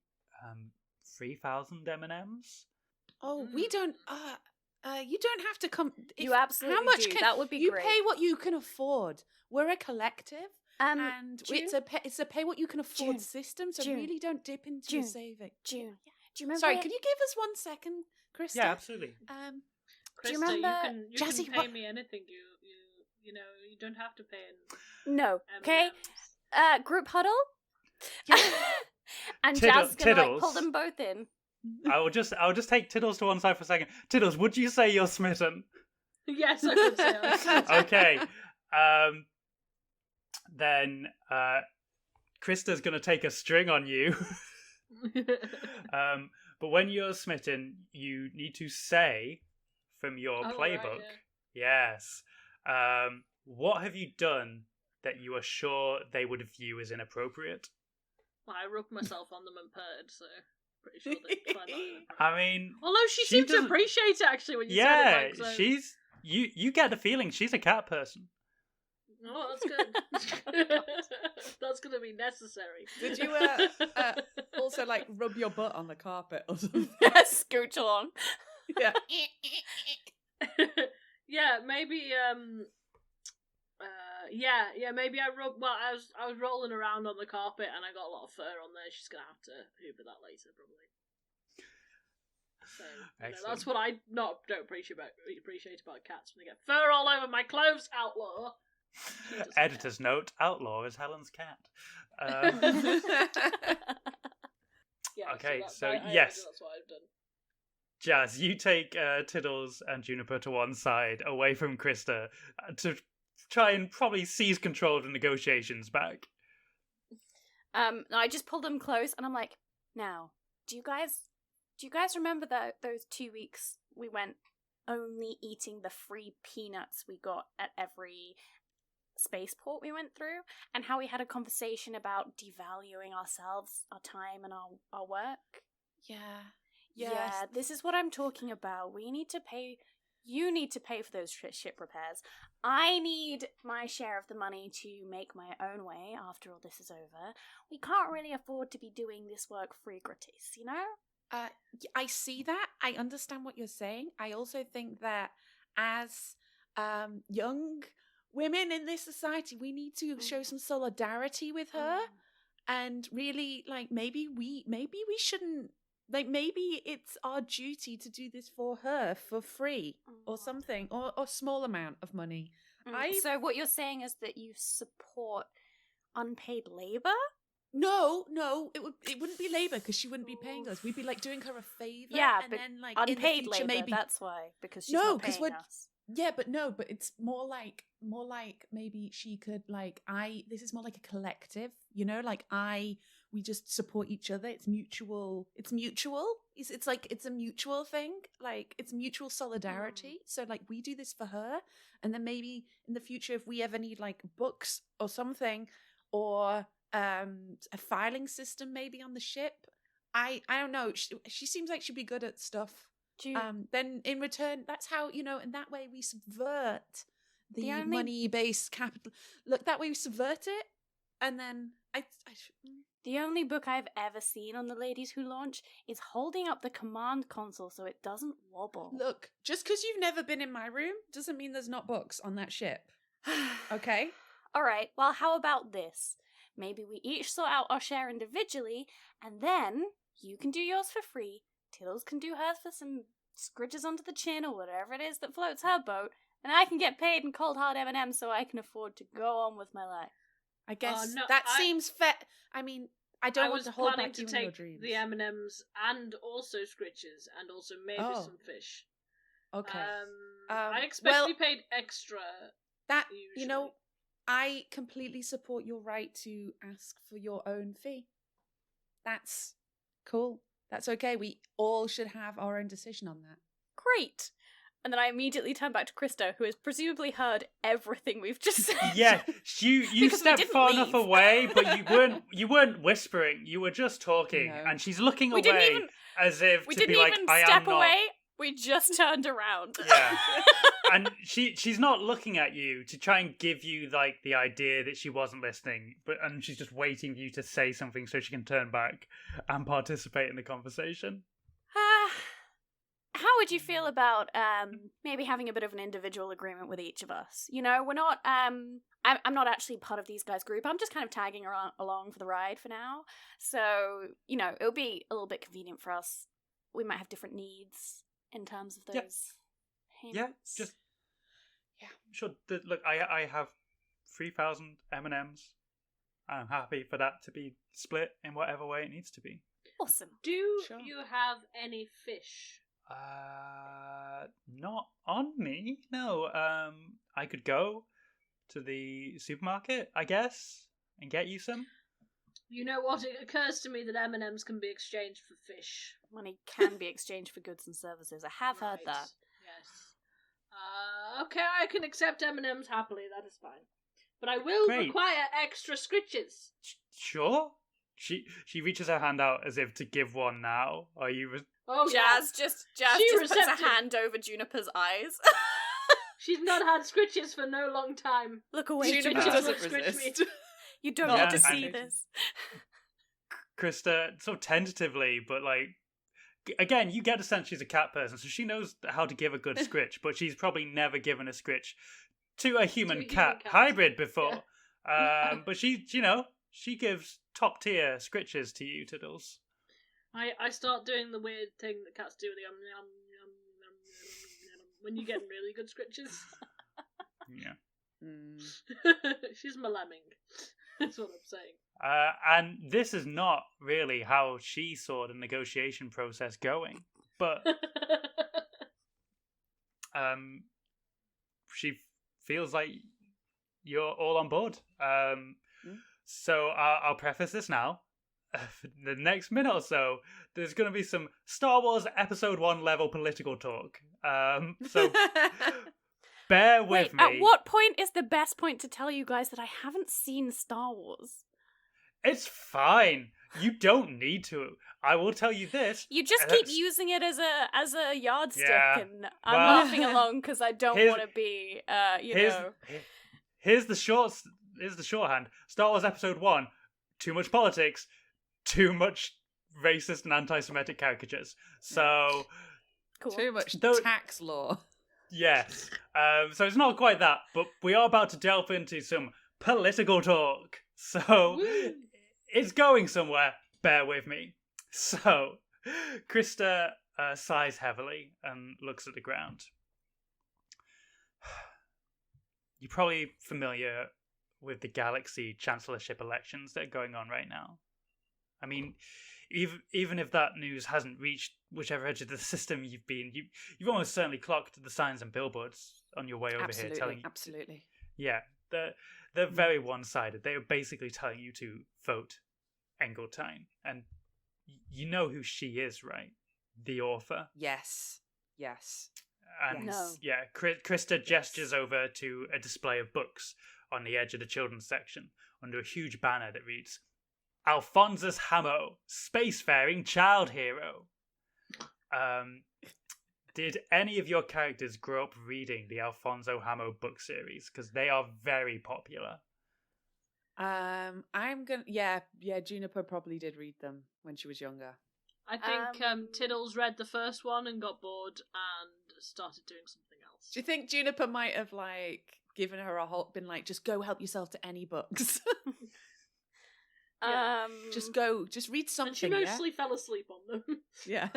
3,000 M&Ms. Oh, we don't. You don't have to come. You absolutely How much do. can That would be you great. pay? What you can afford. We're a collective, and June? it's a pay what you can afford June. system. So June. really, don't dip into your June. saving. June, do you remember? Sorry, can you give us 1 second, Krista? Yeah, absolutely. Krista, Do you remember- you Jazzy, can pay what- me anything. You know, you don't have to pay in No, okay. M&Ms. Group huddle. And Tiddle- Jazz is gonna Tiddles. pull them both in. I'll just take Tiddles to one side for a second. Tiddles, would you say you're smitten? Yes, I would say I'm smitten. Okay. Then Krista's gonna take a string on you. But when you're smitten, you need to say from your playbook. Right, Yes. What have you done that you are sure they would view as inappropriate? Well, I rubbed myself on them and purred, so pretty sure they'd find that inappropriate. I mean, Although she seemed to doesn't- appreciate it actually when you yeah, said it. Like, so... she's you get the feeling she's a cat person. Oh, that's good. That's going to be necessary. Did you also like rub your butt on the carpet or something? Scooch along. Yeah. Yeah, maybe. Maybe I rubbed. Well, I was rolling around on the carpet and I got a lot of fur on there. She's gonna have to hoover that later, probably. So that's what I don't appreciate about cats when they get fur all over my clothes. Outlaw. Editor's note: Outlaw is Helen's cat. Yeah, Okay, so so I yes. imagine that's what I've done. Jazz, you take Tiddles and Juniper to one side, away from Krista, to try and probably seize control of the negotiations back. I just pulled them close, and I'm like, now, do you guys remember those 2 weeks we went only eating the free peanuts we got at every spaceport we went through, and how we had a conversation about devaluing ourselves, our time, and our work? Yeah. Yeah, this is what I'm talking about. You need to pay for those ship repairs. I need my share of the money to make my own way after all this is over. We can't really afford to be doing this work free gratis, you know? I see that. I understand what you're saying. I also think that as young women in this society, we need to show some solidarity with her, and really, like, maybe we shouldn't. Like, maybe it's our duty to do this for her for free or something, or a small amount of money. So what you're saying is that you support unpaid labor? No, it wouldn't be labor because she wouldn't be paying us. We'd be like doing her a favor. Yeah, and but then, like, unpaid in the future, labor. maybe That's why, because she's not paying us. Yeah, but it's more like maybe she could, like, this is more like a collective, you know, like we just support each other. It's mutual. It's like, it's a mutual thing. Like, it's mutual solidarity. So, like, we do this for her. And then maybe in the future, if we ever need, like, books or something, or a filing system maybe on the ship, I don't know. She seems like she'd be good at stuff. Then in return, that's how, you know, and that way we subvert the money-based capital. Look, that way we subvert it. And then The only book I've ever seen on the Ladies Who Launch is holding up the command console so it doesn't wobble. Look, just because you've never been in my room doesn't mean there's not books on that ship. Okay? All right, well, how about this? Maybe we each sort out our share individually, and then you can do yours for free, Tiddles can do hers for some scridges onto the chin or whatever it is that floats her boat, and I can get paid in cold hard M&Ms so I can afford to go on with my life. I guess seems fair. I mean, I don't want to hold back to you in take your dreams. the M&Ms and also scritches and also maybe some fish. Okay. I expect to be paid extra. That usually. You know, I completely support your right to ask for your own fee. That's cool. That's okay. We all should have our own decision on that. Great. And then I immediately turn back to Krista, who has presumably heard everything we've just said. Yeah, you stepped far enough away, but you weren't whispering. You were just talking, and she's looking away as if to be like, "I am not." We didn't even step away. We just turned around. Yeah, and she's not looking at you to try and give you, like, the idea that she wasn't listening, and she's just waiting for you to say something so she can turn back and participate in the conversation. How would you feel about maybe having a bit of an individual agreement with each of us? You know, we're not. I'm not actually part of these guys' group. I'm just kind of tagging along for the ride for now. So, you know, it'll be a little bit convenient for us. We might have different needs in terms of those payments. Sure. Look, I have 3,000 M&Ms. I'm happy for that to be split in whatever way it needs to be. Awesome. Do Sure. you have any fish? Not on me. No. I could go to the supermarket, I guess, and get you some. You know what? It occurs to me that M&Ms can be exchanged for fish. Money can be exchanged for goods and services. I have heard Right. that. Yes. Okay, I can accept M&Ms happily. That is fine. But I will Great. require extra scritches. Sure. She reaches her hand out as if to give one now. Are you? Oh, Jaz just She puts a receptive. hand over Juniper's eyes. She's not had scritches for no long time. Look away, Juniper Juniper Juniper. doesn't Scritch me. resist. You don't Yeah, need to I see mean- this. Krista, sort of tentatively, but like, again, you get the sense she's a cat person, so she knows how to give a good scritch, but she's probably never given a scritch to a human cat cat. hybrid before. But she gives top tier scritches to you, Tiddles. I start doing the weird thing that cats do, the yum, yum, yum, yum, when you get really good scritches. Yeah. Mm. She's my lemming. That's what I'm saying. And this is not really how she saw the negotiation process going, but she feels like you're all on board. So I'll preface this now. For the next minute or so, there's going to be some Star Wars Episode 1 level political talk. So bear with Wait, me. at what point is the best point to tell you guys that I haven't seen Star Wars? It's fine. You don't need to. I will tell you this. You just keep using it as a yardstick, Yeah. and I'm Well, laughing along because I don't here's- want to be, Here's the shorthand. Star Wars Episode 1, too much politics, too much racist and anti-Semitic caricatures. So, Cool. Too much Though- tax law. yes. So it's not quite that, but we are about to delve into some political talk. So, Woo. it's going somewhere. Bear with me. So, Krista sighs heavily and looks at the ground. You're probably familiar with the Galaxy Chancellorship elections that are going on right now. I mean, even if that news hasn't reached whichever edge of the system you've been, you've almost certainly clocked the signs and billboards on your way over here telling you. Absolutely. Yeah, they're very one-sided. They are basically telling you to vote Engeltine. And you know who she is, right? The author. Yes. And No. yeah, Krista gestures over to a display of books on the edge of the children's section under a huge banner that reads, Alphonsus Hamo, Spacefaring Child Hero. Did any of your characters grow up reading the Alfonso Hamo book series? Because they are very popular. Juniper probably did read them when she was younger. I think Tiddles read the first one and got bored and started doing something else. Do you think Juniper might have given her a whole, been like, just go help yourself to any books? Yeah. Just read something. And she mostly fell asleep on them. Yeah.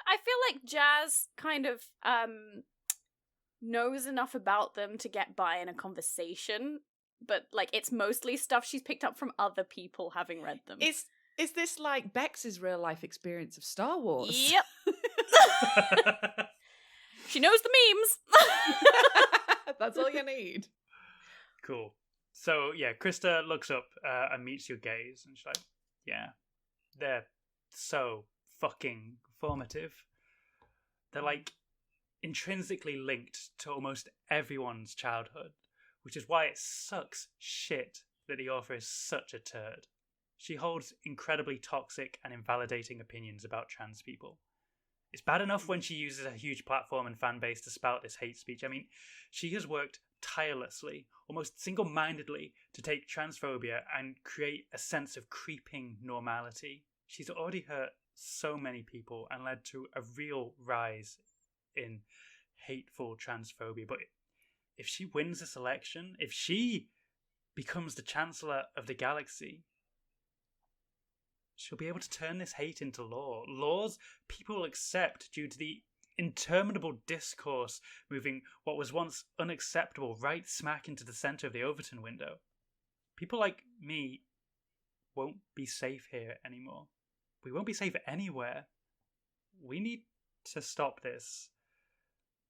I feel like Jaz kind of knows enough about them to get by in a conversation, but it's mostly stuff she's picked up from other people having read them. Is this like Becs' real life experience of Star Wars? Yep. She knows the memes. That's all you need. Cool. So, yeah, Krista looks up and meets your gaze, and she's like, yeah, they're so fucking formative. They're, intrinsically linked to almost everyone's childhood, which is why it sucks shit that the author is such a turd. She holds incredibly toxic and invalidating opinions about trans people. It's bad enough when she uses a huge platform and fan base to spout this hate speech. I mean, she has worked tirelessly, almost single-mindedly, to take transphobia and create a sense of creeping normality. She's already hurt so many people and led to a real rise in hateful transphobia. But if she wins this election, if she becomes the Chancellor of the Galaxy, she'll be able to turn this hate into law. Laws people accept due to the interminable discourse moving what was once unacceptable right smack into the centre of the Overton window. People like me won't be safe here anymore. We won't be safe anywhere. We need to stop this.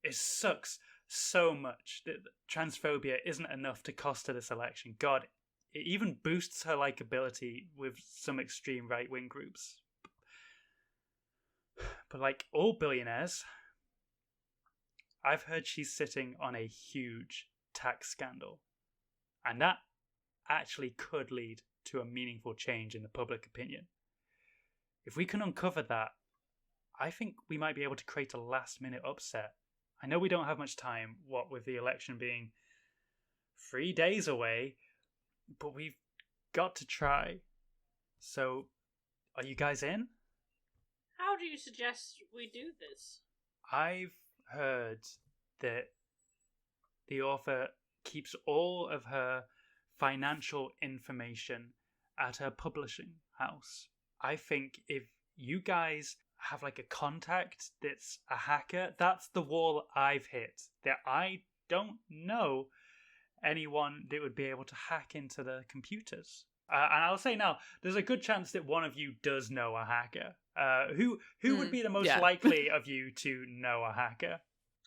It sucks so much that transphobia isn't enough to cost her this election. God, it even boosts her likability with some extreme right-wing groups. But like all billionaires, I've heard she's sitting on a huge tax scandal. And that actually could lead to a meaningful change in the public opinion. If we can uncover that, I think we might be able to create a last-minute upset. I know we don't have much time, what with the election being 3 days away, but we've got to try. So, are you guys in? How do you suggest we do this? I've heard that the author keeps all of her financial information at her publishing house. I think if you guys have like a contact that's a hacker, that's the wall I've hit. That I don't know anyone that would be able to hack into the computers. And I'll say now, there's a good chance that one of you does know a hacker. Who would be the most likely of you to know a hacker?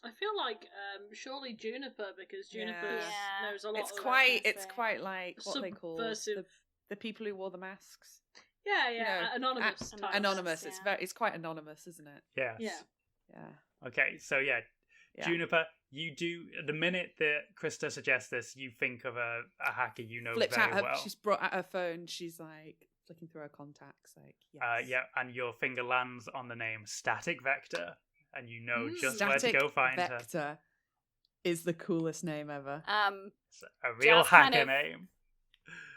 I feel like surely Juniper, because Juniper knows a lot. It's quite like what they call the people who wore the masks. Yeah, You know, anonymous. Anonymous. Yeah. It's quite anonymous, isn't it? Yes. Yeah. Okay, so Juniper, you do, the minute that Krista suggests this, you think of a hacker you know Flipped very out well. She's brought out her phone. She's like flicking through her contacts. Like, yes. And your finger lands on the name Static Vector, and you know just where to Static go find her. Vector is the coolest name ever. It's a real hacker name.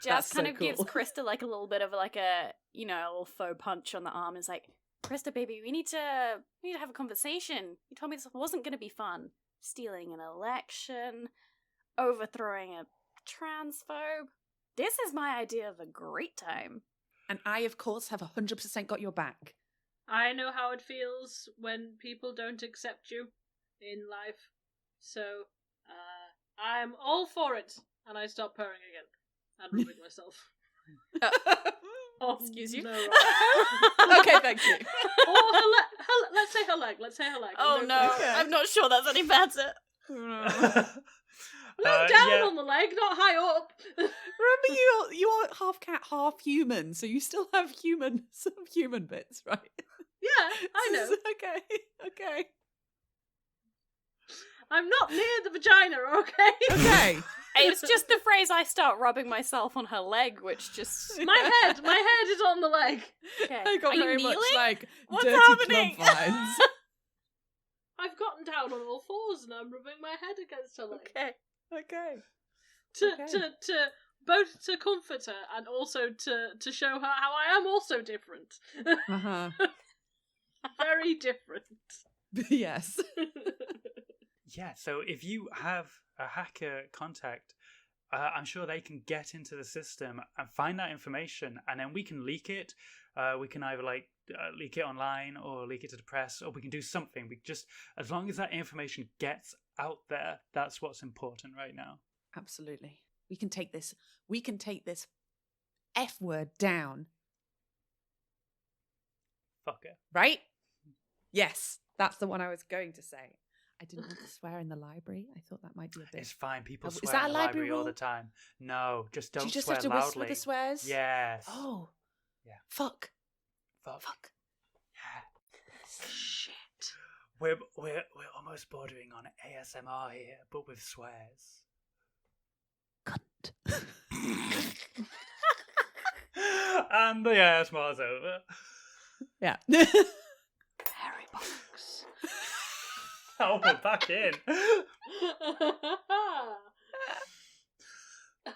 Jaz kind so of gives cool. Krista like a little bit of like a little faux punch on the arm. It's like, Krista, baby, we need to have a conversation. You told me this wasn't going to be fun. Stealing an election, overthrowing a transphobe. This is my idea of a great time. And I, of course, have 100% got your back. I know how it feels when people don't accept you in life. So, I'm all for it. And I stop purring again. And rubbing myself. Oh, excuse you. No, right. Okay, thank you. Or let's say her leg. Oh no, Okay. I'm not sure that's any better. Look down on the leg, not high up. Remember, you are half cat, half human, so you still have some human bits, right? Yeah, I know. Okay. I'm not near the vagina, okay? Okay. It's just the phrase I start rubbing myself on her leg, which just... My head is on the leg. Okay. I got Are you very much kneeling? like What's dirty happening? club vibes. I've gotten down on all fours and I'm rubbing my head against her leg. Okay. To both to comfort her and also to show her how I am also different. Uh-huh. Very different. Yes. Yeah, so if you have a hacker contact, I'm sure they can get into the system and find that information, and then we can leak it. We can either leak it online or leak it to the press, or we can do something. We just, as long as that information gets out there, that's what's important right now. Absolutely. We can take this F word down. Fucker. Right? Yes, that's the one I was going to say. I didn't want to swear in the library. I thought that might be a bit... It's fine. People Is swear that in a the library library all rule? the time. No, just don't Do you just swear have to loudly. whisper the swears? Yes. Oh. Yeah. Fuck. Fuck. Yeah. Shit. We're almost bordering on ASMR here, but with swears. Cunt. And the ASMR's over. Yeah. Harry Box. Oh, we're back in.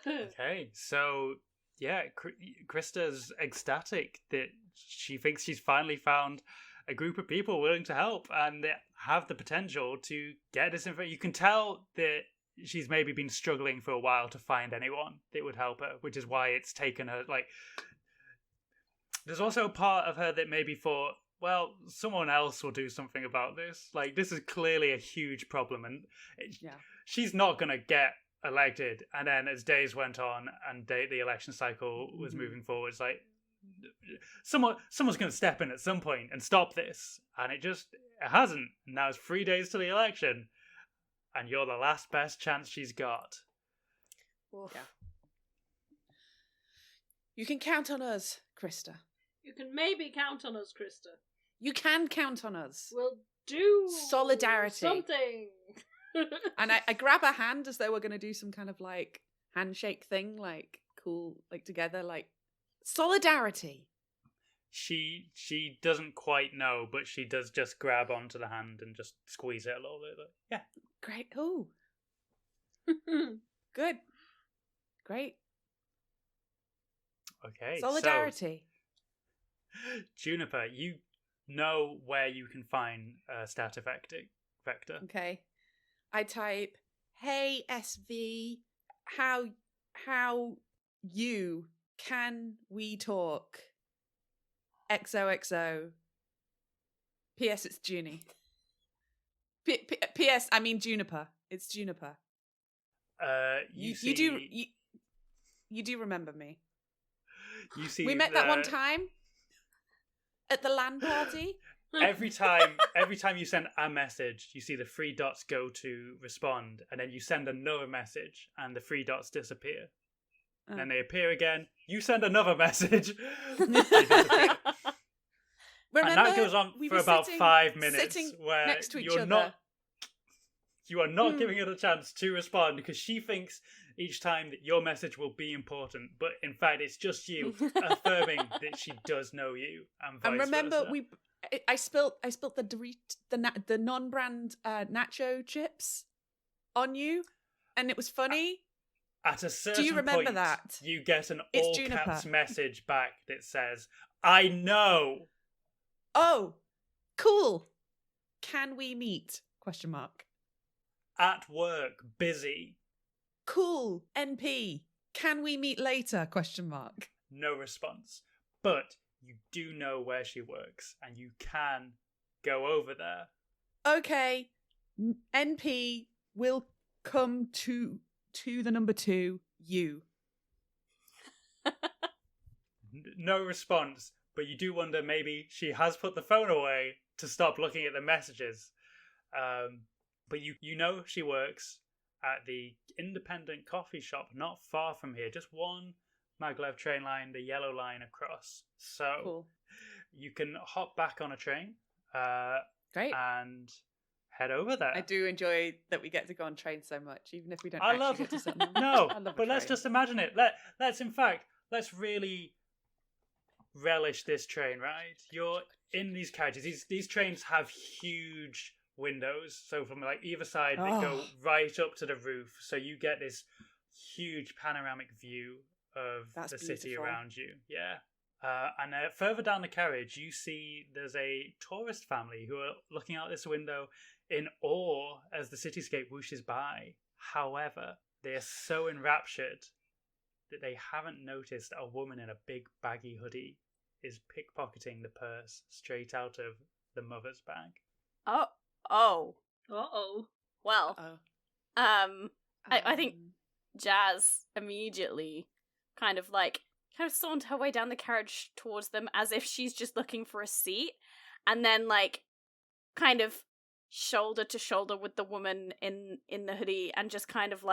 Okay, so yeah, Krista's ecstatic that she thinks she's finally found a group of people willing to help and that have the potential to get this info. You can tell that she's maybe been struggling for a while to find anyone that would help her, which is why it's taken her, like... There's also a part of her that maybe thought, well, someone else will do something about this. Like, this is clearly a huge problem, and she's not going to get elected, and then as days went on and the election cycle was moving forward, it's like someone's going to step in at some point and stop this, and it hasn't. Now it's 3 days to the election, and you're the last best chance she's got. Oof. Yeah. You can count on us, Krista. You can maybe count on us, Krista. You can count on us. We'll do Solidarity. something. And I grab her hand as though we're going to do some kind of like handshake thing, like cool, like together, like solidarity. She doesn't quite know, but she does just grab onto the hand and just squeeze it a little bit. Like, yeah. Great. Oh. Good. Great. Okay. Solidarity. So, Juniper, you know where you can find stat vector. Okay. I type, "Hey SV, how you can we talk? XOXO. P.S. It's Junie. P.S. I mean Juniper. It's Juniper. You do remember me. You see, we met that one time at the LAN party. Every time you send a message, you see the 3 dots go to respond, and then you send another message, and the 3 dots disappear. And then they appear again. You send another message. They disappear. Remember, and that goes on for about 5 minutes, where next to each you are not giving her the chance to respond, because she thinks each time that your message will be important, but in fact it's just you affirming that she does know you, and vice And remember, versa. I spilt the non-brand nacho chips on you, and it was funny. At a certain Do you remember point, that? you get an It's all-caps Juniper. message back that says, "I know." Oh, cool. Can we meet? ? At work, busy. Cool. NP. Can we meet later? ? No response. But you do know where she works, and you can go over there. Okay. NP will come to the number 2, you. No response, but you do wonder maybe she has put the phone away to stop looking at the messages. But you know she works at the independent coffee shop not far from here, just one maglev train line, the yellow line across. So Cool. you can hop back on a train Great. and head over there. I do enjoy that we get to go on trains so much, even if we don't I actually love get to sit on them. no, I love a but let's train. just imagine it. Let's really relish this train ride. You're in these carriages. These trains have huge windows, so from like either side they go right up to the roof, so you get this huge panoramic view of That's the city beautiful. around you. Yeah. And further down the carriage, you see there's a tourist family who are looking out this window in awe as the cityscape whooshes by. However, they are so enraptured that they haven't noticed a woman in a big baggy hoodie is pickpocketing the purse straight out of the mother's bag. Oh. Uh-oh. Well, Oh. I think Jaz immediately kind of saunter her way down the carriage towards them as if she's just looking for a seat, and then kind of shoulder to shoulder with the woman in the hoodie, and just kind of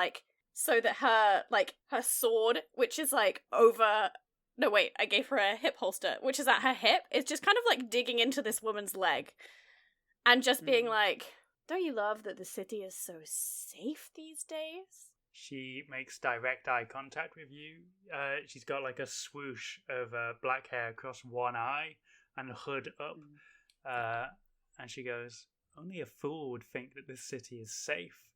so that her sword, which is over. No, wait, I gave her a hip holster, which is at her hip. It's just kind of digging into this woman's leg, and just being don't you love that the city is so safe these days? She makes direct eye contact with you. She's got a swoosh of black hair across one eye and a hood up. And she goes, "Only a fool would think that this city is safe."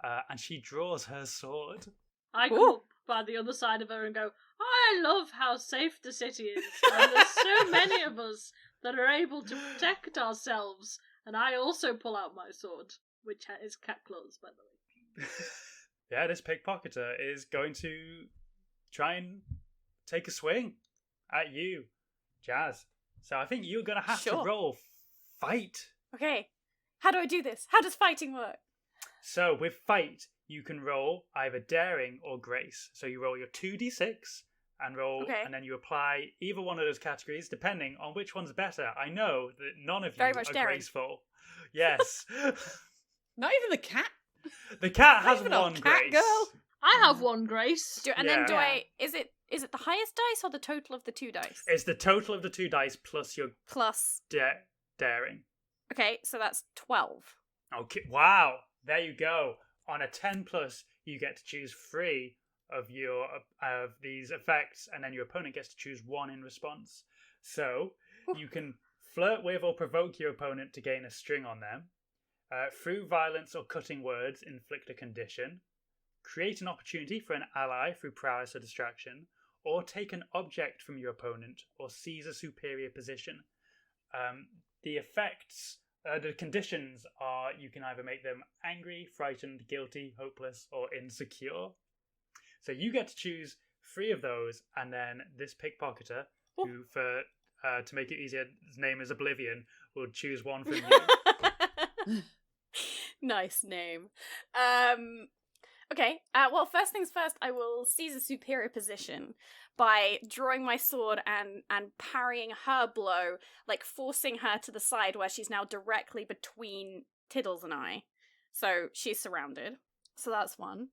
And she draws her sword. I go up by the other side of her and go, "I love how safe the city is. And there's so many of us that are able to protect ourselves." And I also pull out my sword, which is cat claws, by the way. Yeah, this pickpocketer is going to try and take a swing at you, Jaz. So I think you're going to have to roll fight. Okay, how do I do this? How does fighting work? So with fight, you can roll either daring or grace. So you roll your 2d6 and roll, and then you apply either one of those categories depending on which one's better. I know that none of you Very much are daring. graceful. Yes. Not even the cat. The cat has even a one cat grace. girl. I have one grace. Then do I? Is it the highest dice or the total of the 2 dice? It's the total of the 2 dice plus your Plus. daring. Okay, so that's 12. Okay, wow. There you go. On a 10 plus, you get to choose 3 of these effects, and then your opponent gets to choose 1 in response. So you can flirt with or provoke your opponent to gain a string on them. Through violence or cutting words, inflict a condition. Create an opportunity for an ally through prowess or distraction, or take an object from your opponent, or seize a superior position. The effects, the conditions are you can either make them angry, frightened, guilty, hopeless, or insecure. So you get to choose 3 of those, and then this pickpocketer, who to make it easier, his name is Oblivion, will choose 1 from you. Nice name. Okay, well, first things first, I will seize a superior position by drawing my sword and parrying her blow, like forcing her to the side where she's now directly between Tiddles and I. So she's surrounded. So that's one.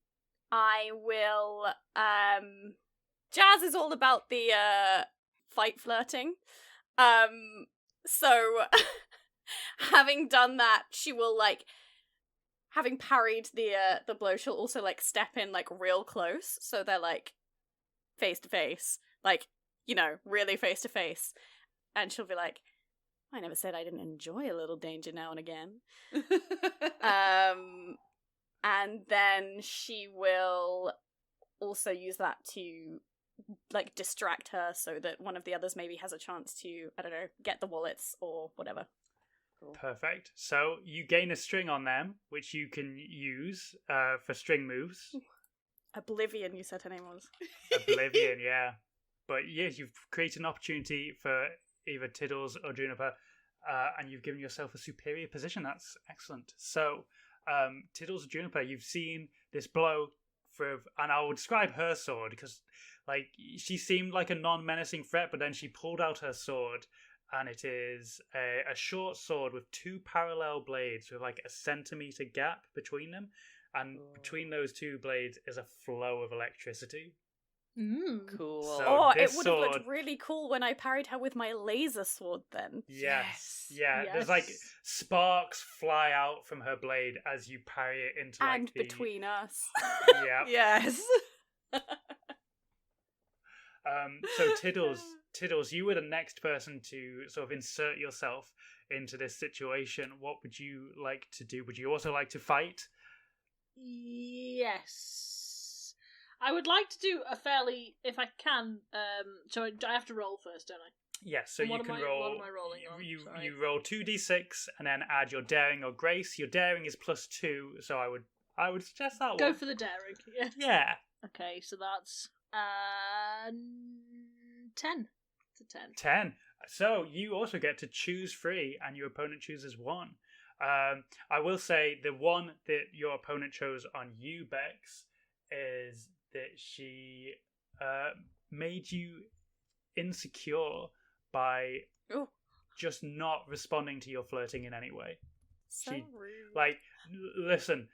I will, Jaz is all about the, fight flirting. So having done that, she will, like, having parried the blow, she'll also, like, step in, like, real close, so they're, like, face to face, like, you know, really face to face, and she'll be like, I never said I didn't enjoy a little danger now and again. And then she will also use that to, like, distract her so that one of the others maybe has a chance to, I don't know, get the wallets or whatever. Cool. Perfect. So you gain a string on them, which you can use for string moves. Oblivion, you said her name was. Oblivion, yeah. But yes, you've created an opportunity for either Tiddles or Juniper, and you've given yourself a superior position. That's excellent. So, Tiddles or Juniper, you've seen this blow and I will describe her sword because, like, she seemed like a non-menacing threat, but then she pulled out her sword. And it is a short sword with 2 parallel blades with like a centimetre gap between them. And between those 2 blades is a flow of electricity. Cool. So it would have looked really cool when I parried her with my laser sword then. Yes. Yeah, there's like sparks fly out from her blade as you parry it into like and between us. Yeah. Yes. So Tiddles, you were the next person to sort of insert yourself into this situation. What would you like to do? Would you also like to fight? Yes. I would like to do a fairly, if I can, so I have to roll first, don't I? Yes, so you can roll. What am I rolling on? You roll 2d6 and then add your daring or grace. Your daring is +2, so I would suggest that one. Go for the daring. Yeah. Yeah. Okay, so that's 10. It's a 10. 10. So you also get to choose 3, and your opponent chooses 1. I will say the one that your opponent chose on you, Becs, is that she made you insecure by just not responding to your flirting in any way. So rude. Like, listen,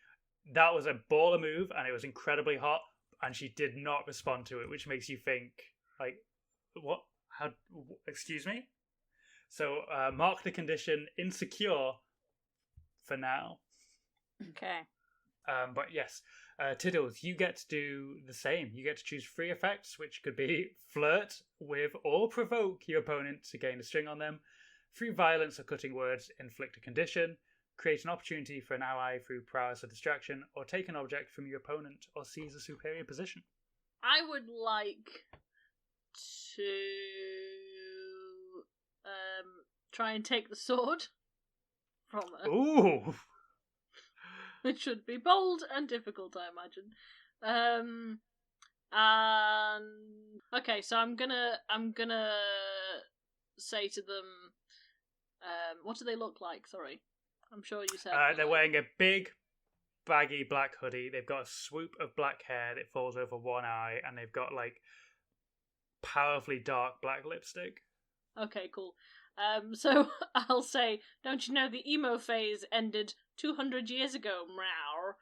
that was a baller move, and it was incredibly hot, and she did not respond to it, which makes you think, like, what? How? Excuse me? So, mark the condition insecure for now. Okay. But yes, Tiddles, you get to do the same. You get to choose 3 effects, which could be flirt with or provoke your opponent to gain a string on them. Through violence or cutting words, inflict a condition. Create an opportunity for an ally through prowess or distraction, or take an object from your opponent or seize a superior position. I would like to try and take the sword from her. Ooh! Which should be bold and difficult, I imagine. And okay, so I'm gonna say to them, what do they look like? Sorry, I'm sure you said they're wearing a big baggy black hoodie. They've got a swoop of black hair that falls over one eye, and they've got like powerfully dark black lipstick. Okay, cool. So I'll say, don't you know the emo phase ended 200 years ago, meow.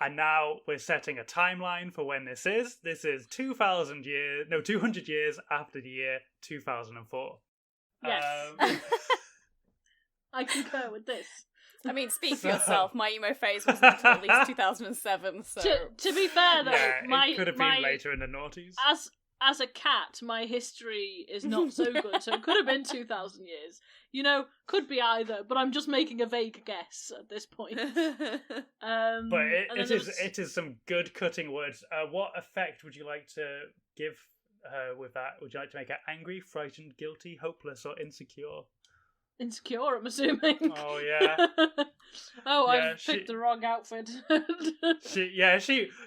And now we're setting a timeline for when this is. This is 200 years after the year 2004. Yes. I concur with this. I mean, speak for yourself. My emo phase wasn't until at least 2007, so... To be fair, though, it could have been later in the noughties. As a cat, my history is not so good, so it could have been 2,000 years. You know, could be either, but I'm just making a vague guess at this point. But it is some good cutting words. What effect would you like to give her with that? Would you like to make her angry, frightened, guilty, hopeless, or insecure? Insecure, I'm assuming. Oh, yeah. I've picked the wrong outfit.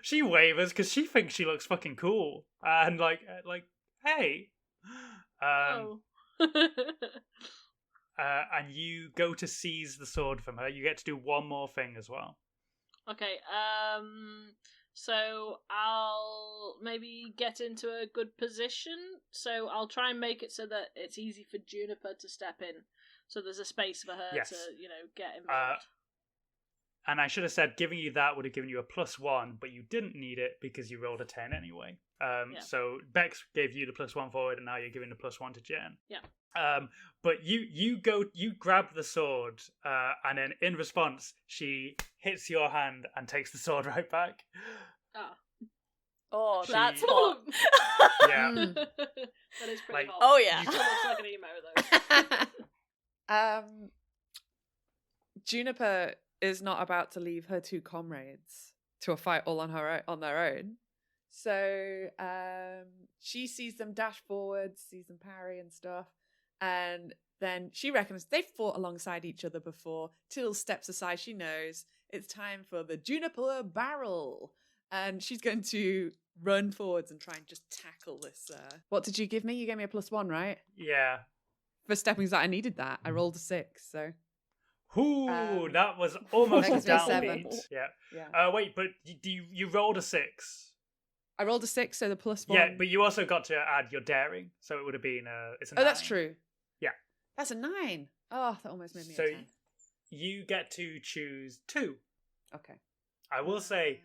She wavers because she thinks she looks fucking cool. And like, hey. And you go to seize the sword from her. You get to do one more thing as well. Okay, so I'll maybe get into a good position. So I'll try and make it so that it's easy for Juniper to step in. So there's a space for her to, get involved. And I should have said giving you that would have given you a +1, but you didn't need it because you rolled a 10 anyway. So Becs gave you the +1 forward, and now you're giving the +1 to Jen. Yeah. But you grab the sword, and then in response, she hits your hand and takes the sword right back. Oh, that's hot. Yeah. That is pretty hot. Oh, yeah. Still looks like an emo, though. Juniper is not about to leave her two comrades to a fight all on their own. So she sees them dash forward, sees them parry and stuff, and then she reckons they've fought alongside each other before. Tiddles steps aside. She knows it's time for the Juniper barrel, and she's going to run forwards and try and just tackle this. What did you give me? You gave me a +1, right? Yeah. For stepping that, I needed that. I rolled a 6, so. Ooh, that was almost a downbeat. Yeah. Wait, but you rolled a 6. I rolled a 6, so the +1. Yeah, but you also got to add your daring, so it would have been it's a 9. Oh, that's true. Yeah. That's a 9. Oh, that almost made me so a 10. You get to choose 2. Okay. I will say,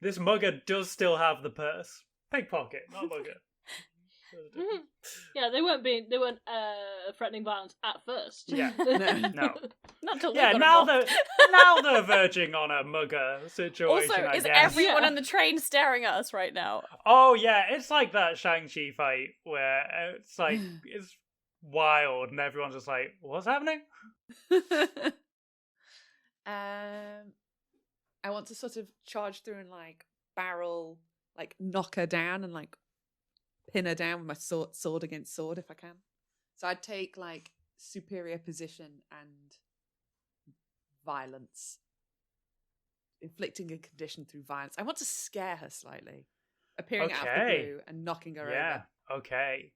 this mugger does still have the purse. Pickpocket, not mugger. Yeah, they weren't threatening violence at first. Yeah, no. Not till now they're verging on a mugger situation. Also, is everyone on the train staring at us right now? Oh yeah, it's like that Shang-Chi fight where it's like it's wild and everyone's just like, "What's happening?" I want to sort of charge through and like barrel, like knock her down and like pin her down with my sword against sword if I can. So I'd take like superior position and violence, inflicting a condition through violence. I want to scare her slightly, appearing out of the blue and knocking her over. Yeah, okay.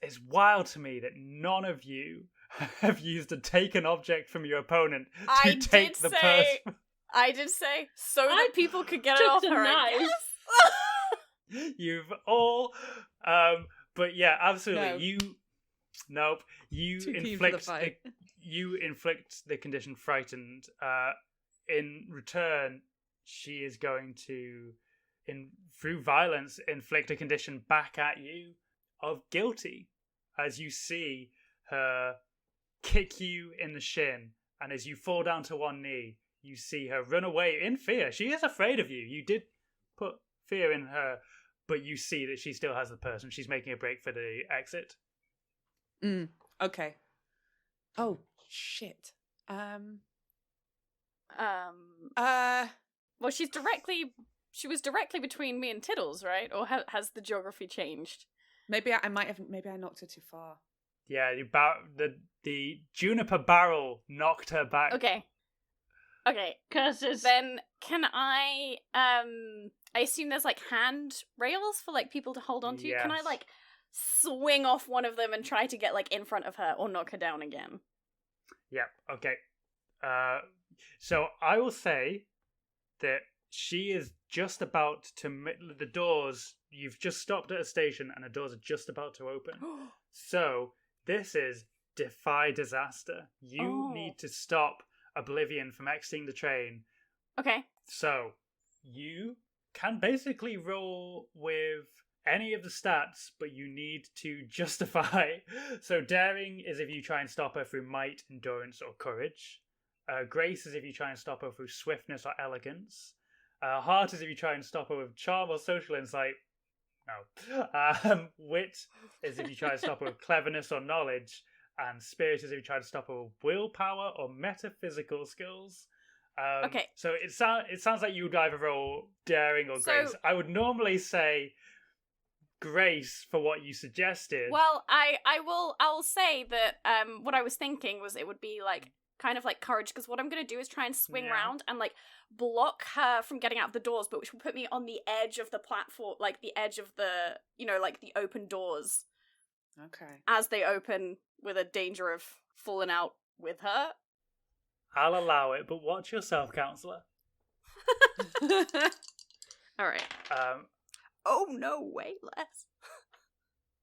It's wild to me that none of you have used a taken object from your opponent to take the purse. I did say so that people could get it off her. I guess. You've all, but yeah, absolutely. No. You inflict the condition frightened. In return, she is going to, through violence, inflict a condition back at you of guilty, as you see her kick you in the shin, and as you fall down to one knee, you see her run away in fear. She is afraid of you. You did put fear in her, but you see that she still has the purse and she's making a break for the exit. Okay. Oh, shit. Well, she was directly between me and Tiddles, right? Or has the geography changed? Maybe I knocked her too far. Yeah, the Juniper barrel knocked her back. Okay. Curses. Then can I assume there's like hand rails for like people to hold on to? Yes. Can I like swing off one of them and try to get like in front of her or knock her down again? Yep. Okay. So I will say that she is just about to the doors. You've just stopped at a station, and the doors are just about to open. So this is defy disaster. You need to stop Oblivion from exiting the train. Okay. So you can basically roll with any of the stats, but you need to justify. So daring is if you try and stop her through might, endurance, or courage. Grace is if you try and stop her through swiftness or elegance. Heart is if you try and stop her with charm or social insight. No. Wit is if you try to stop her with cleverness or knowledge. And spirit is if you try to stop her with willpower or metaphysical skills. Okay. So it sounds like you would either roll daring or grace. I would normally say grace for what you suggested. Well, I'll say that what I was thinking was it would be like kind of like courage, because what I'm going to do is try and swing around and like block her from getting out of the doors, but which will put me on the edge of the platform, like the edge of the, like the open doors. Okay. As they open, with a danger of falling out with her. I'll allow it, but watch yourself, counselor. All right. Oh no, way less.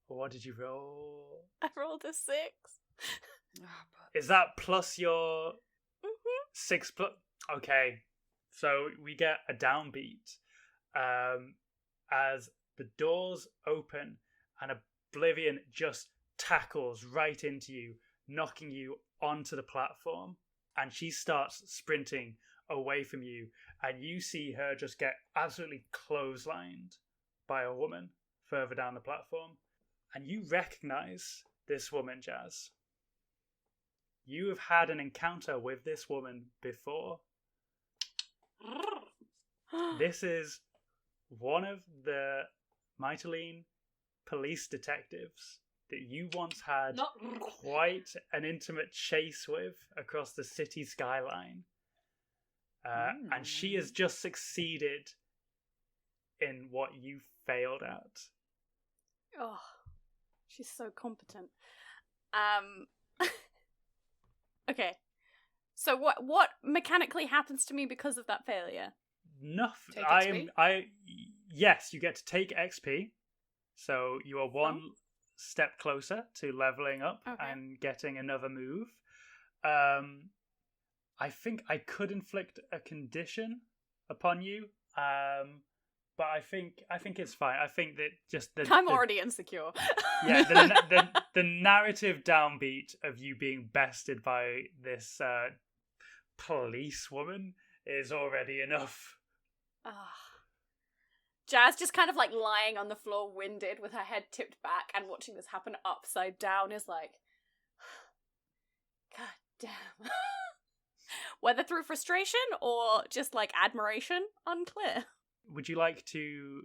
What did you roll? I rolled a 6. Is that plus your 6 plus? Okay, so we get a downbeat as the doors open and Oblivion just tackles right into you, knocking you onto the platform, and she starts sprinting away from you, and you see her just get absolutely clotheslined by a woman further down the platform, and you recognize this woman, Jaz. You have had an encounter with this woman before. This is one of the Myteline police detectives that you once had quite an intimate chase with across the city skyline. And she has just succeeded in what you failed at. Oh, she's so competent. Okay. So what mechanically happens to me because of that failure? Nothing. Yes, you get to take XP. So you are one step closer to leveling up and getting another move. I think I could inflict a condition upon you, but I think it's fine. I think that just I'm already insecure. Yeah, the narrative downbeat of you being bested by this police woman is already enough. Jaz, just kind of like lying on the floor, winded, with her head tipped back and watching this happen upside down, is like, God damn. Whether through frustration or just like admiration, unclear. Would you like to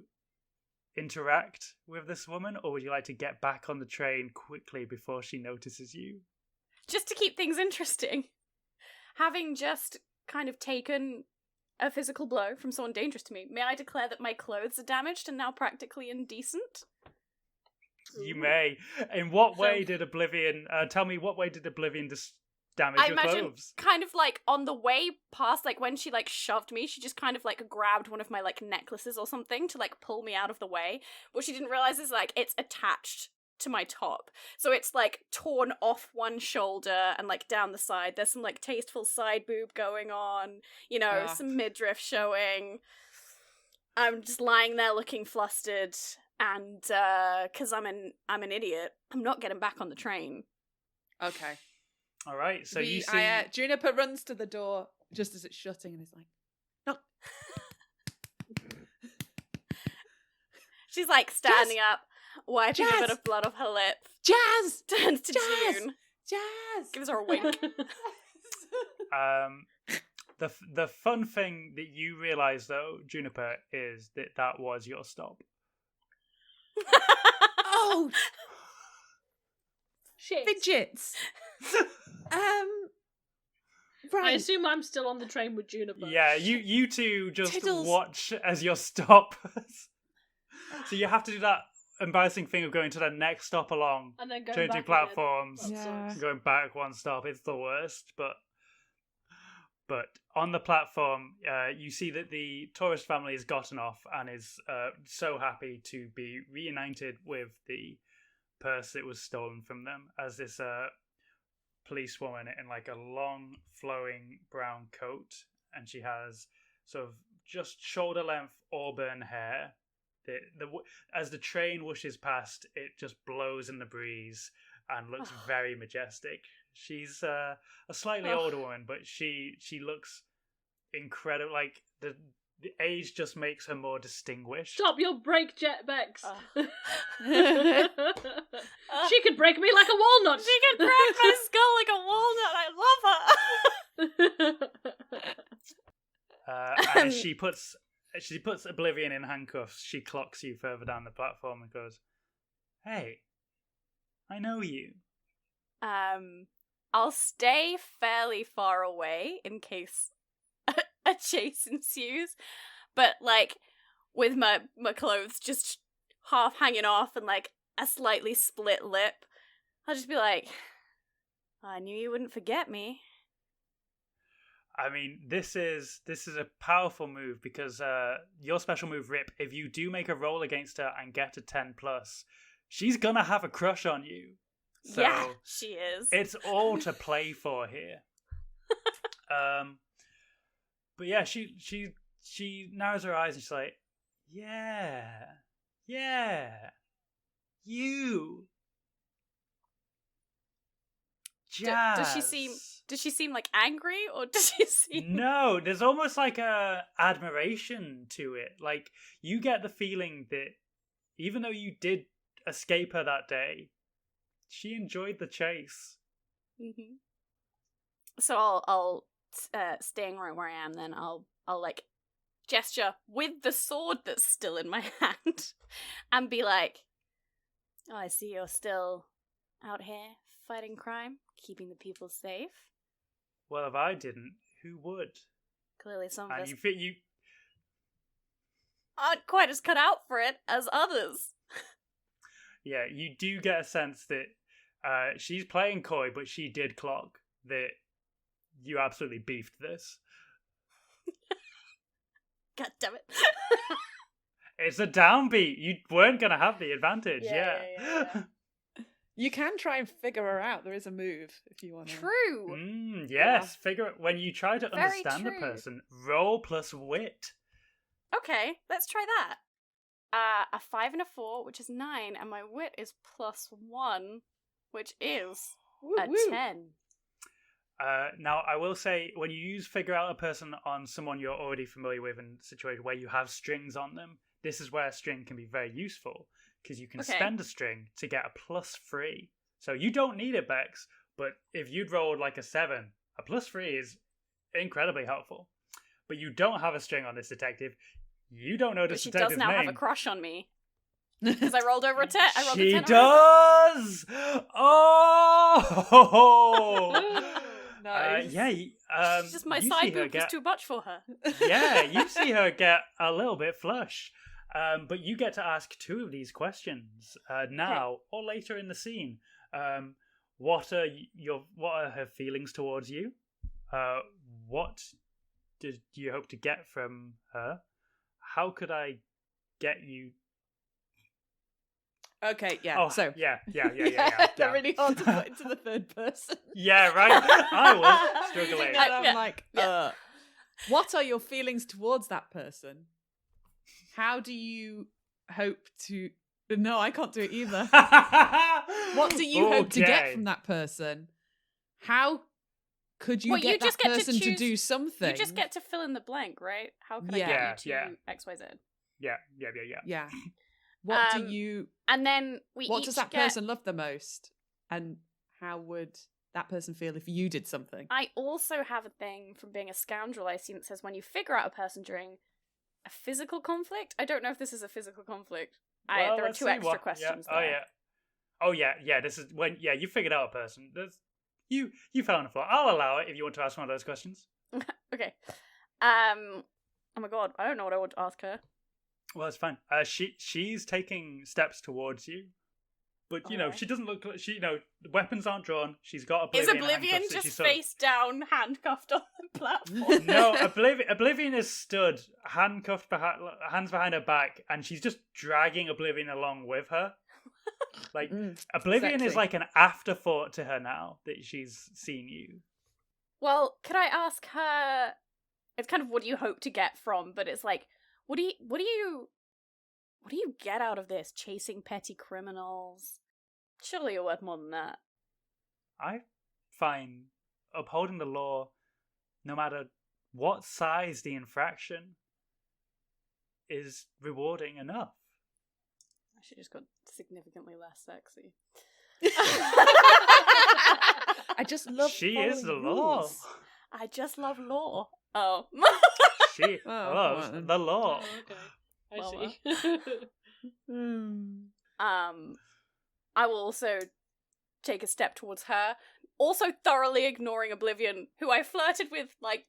interact with this woman, or would you like to get back on the train quickly before she notices you? Just to keep things interesting. Having just kind of taken a physical blow from someone dangerous to me, may I declare that my clothes are damaged and now practically indecent? You may. In what way did Oblivion... tell me, what way did Oblivion damage your clothes? I imagine kind of like on the way past, like when she like shoved me, she just kind of like grabbed one of my like necklaces or something to like pull me out of the way. What she didn't realize is like it's attached to my top, so it's like torn off one shoulder and like down the side. There's some like tasteful side boob going on, some midriff showing. I'm just lying there looking flustered, and because I'm an idiot, I'm not getting back on the train. Okay. All right, so you see... Juniper runs to the door just as it's shutting and is like, no. She's like standing up, wiping a bit of blood off her lip. Jaz! Turns to June. Jaz! Gives her a wink. The fun thing that you realise, though, Juniper, is that was your stop. Oh! Shit. Fidgets! Right. I assume I'm still on the train with Juniper. Yeah, you two just Tiddles. watch as your stop. So you have to do that embarrassing thing of going to the next stop along, And then going changing back platforms, again. That Yeah. sucks. going back one stop. It's the worst. But on the platform, you see that the tourist family has gotten off and is so happy to be reunited with the purse that was stolen from them, as this policewoman in like a long flowing brown coat, and she has sort of just shoulder length auburn hair. As the train whooshes past, it just blows in the breeze and looks very majestic. She's a slightly older woman, but she looks incredible. Like the age just makes her more distinguished. Stop your break jet, Becs. Oh. She could break me like a walnut. She can crack my skull like a walnut. I love her. And as she puts Oblivion in handcuffs, she clocks you further down the platform and goes, "Hey, I know you." I'll stay fairly far away in case a chase ensues, but like with my clothes just half hanging off and like a slightly split lip, I'll just be like, "I knew you wouldn't forget me." I mean, this is a powerful move because your special move, Rip, if you do make a roll against her and get a 10+, she's gonna have a crush on you. So yeah, she is. It's all to play for here. But yeah, she narrows her eyes and she's like, yeah, you, Jaz. Does she seem like angry, or does she seem? No, there's almost like a admiration to it. Like you get the feeling that even though you did escape her that day, she enjoyed the chase. Mm-hmm. So I'll staying right where I am. Then I'll like gesture with the sword that's still in my hand, and be like, "Oh, I see you're still out here fighting crime, keeping the people safe. Well, if I didn't, who would?" Clearly, some of And us you aren't quite as cut out for it as others. Yeah, you do get a sense that she's playing coy, but she did clock that you absolutely beefed this. God damn it! It's a downbeat. You weren't going to have the advantage, Yeah. You can try and figure her out. There is a move if you want to. True. Yes, figure it when you try to Very understand the true. person. Roll plus wit. Okay, let's try that. A 5 and a 4, which is 9, and my wit is +1, which is a 10. Now, I will say, when you use figure out a person on someone you're already familiar with in a situation where you have strings on them, this is where a string can be very useful, because you can Okay. spend a string to get a +3. So you don't need it, Bex, but if you'd rolled like a 7, a +3 is incredibly helpful. But you don't have a string on this detective. You don't know But this she does detective's now name. have a crush on me. Because I rolled over a 10. I rolled a She 10. does! Oh! Nice. Yeah, It's just my you side see her boob was get- too much for her. Yeah, you see her get a little bit flush. But you get to ask 2 of these questions now or later in the scene. What are her feelings towards you? What did you hope to get from her? How could I get you? Okay, yeah. Oh, so yeah. they're really hard to put into the third person. Yeah, right. I was struggling. And I'm Yeah. like, what are your feelings towards that person? How do you hope to? No, I can't do it either. What do you hope to get from that person? How could you Well, get you just that get to person to choose- do something? You just get to fill in the blank, right? How can I Yeah. get you to Yeah. XYZ? Yeah. Yeah. What do Um, you? And then we What each does that get... person love the most? And how would that person feel if you did something? I also have a thing from being a scoundrel I've seen that says when you figure out a person during a physical conflict. I don't know if this is a physical conflict. Well, There are let's 2 see extra what- questions Yeah. there. Oh yeah. This is when you figured out a person. You fell on the floor. I'll allow it if you want to ask one of those questions. Okay. Oh my god, I don't know what I want to ask her. Well, it's fine. She's taking steps towards you, but you know Alright. she doesn't look like the weapons aren't drawn. She's got Is Oblivion. Oblivion handcuffs that just she's sort of- face down, handcuffed on the platform? No, Oblivion is stood, handcuffed behind, hands behind her back, and she's just dragging Oblivion along with her. Like Oblivion is sexy. like an afterthought to her now that she's seen you. Well, could I ask her? It's kind of what do you hope to get from, but it's like, what do you get out of this? Chasing petty criminals? Surely you're worth more than that. I find upholding the law, no matter what size the infraction, is rewarding enough. She just got significantly less sexy. I just love. She is the following law. rules. I just love law. Oh. She Oh, loves well. the law. Oh, okay. I Well, see. I will also take a step towards her, also thoroughly ignoring Oblivion, who I flirted with like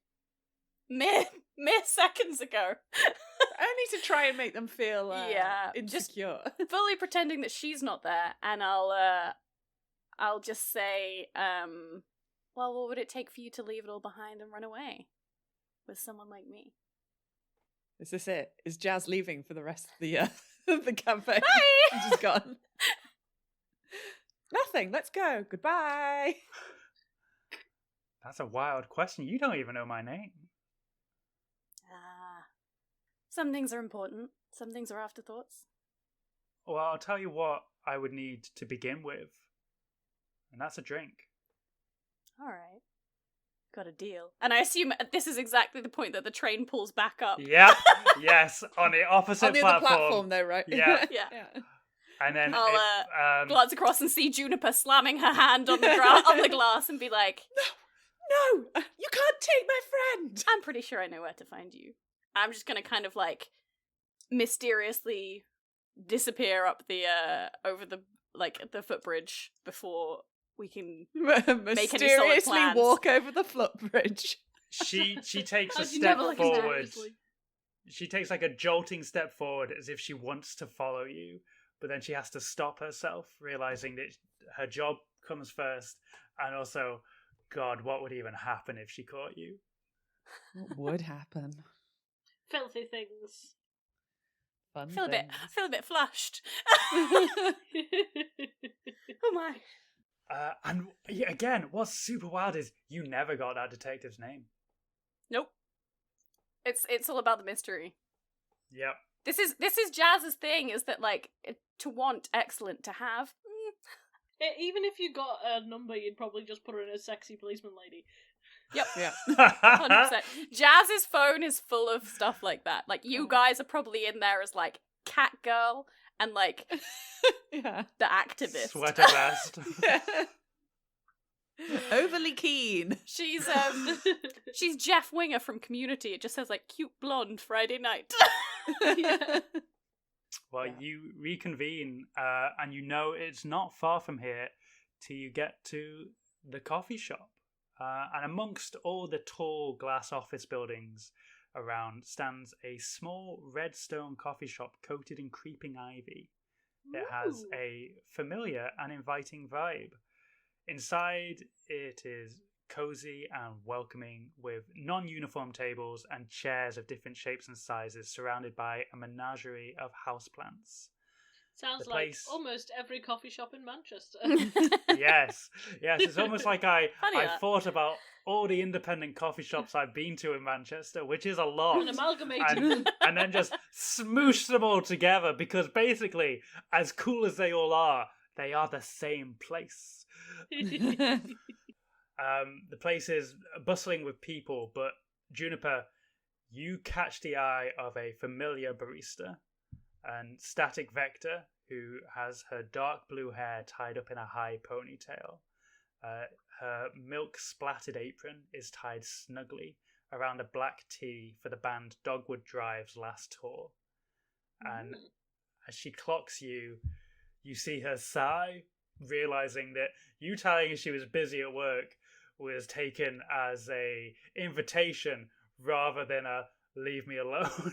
mere seconds ago. Only to try and make them feel Yeah, just- insecure. Fully pretending that she's not there, and I'll just say, well, what would it take for you to leave it all behind and run away with someone like me? Is this it? Is Jazz leaving for the rest of the the campaign? Bye! She's gone. Nothing. Let's go. Goodbye. That's a wild question. You don't even know my name. Some things are important. Some things are afterthoughts. Well, I'll tell you what I would need to begin with, and that's a drink. All right. Got a deal. And I assume this is exactly the point that the train pulls back up. Yep. Yes, on the opposite On the other platform. platform, though, right? Yeah. Yeah. And then I'll glance across and see Juniper slamming her hand on the glass and be like, No, you can't take my friend. I'm pretty sure I know where to find you. I'm just gonna kind of like mysteriously disappear up the over the the footbridge before we can make any solid Mysteriously plans. walk over the footbridge. she takes a How'd you step never look forward. seriously? She takes like a jolting step forward as if she wants to follow you, but then she has to stop herself, realizing that her job comes first, and also, God, what would even happen if she caught you? What would happen? Filthy things. Fun feel a bit flushed. things. Oh my. And again, what's super wild is you never got that detective's name. Nope. It's all about the mystery. Yep. This is Jazz's thing, is that like to want excellent, to have. Even if you got a number, you'd probably just put her in a sexy policeman lady. Yep. Yeah. 100%. Jazz's phone is full of stuff like that. Like you guys are probably in there as like cat girl and like Yeah. the activist. Sweater vest. Overly keen. She's Jeff Winger from Community. It just says like cute blonde Friday night. Yeah. Well, Yeah. you reconvene, and you know it's not far from here till you get to the coffee shop. And amongst all the tall glass office buildings around stands a small red stone coffee shop coated in creeping ivy. It has Ooh. a familiar and inviting vibe. Inside, it is cozy and welcoming, with non-uniform tables and chairs of different shapes and sizes surrounded by a menagerie of houseplants. Sounds The like place- almost every coffee shop in Manchester. Yes, it's almost like I Funny that. thought about all the independent coffee shops I've been to in Manchester, which is a lot. And amalgamated them. and then just smoosh them all together, because basically, as cool as they all are, they are the same place. The place is bustling with people, but Juniper, you catch the eye of a familiar barista, and Static Vector, who has her dark blue hair tied up in a high ponytail. Her milk-splattered apron is tied snugly around a black tee for the band Dogwood Drive's last tour. And as she clocks you, you see her sigh, realizing that you telling her she was busy at work was taken as a invitation rather than a leave me alone.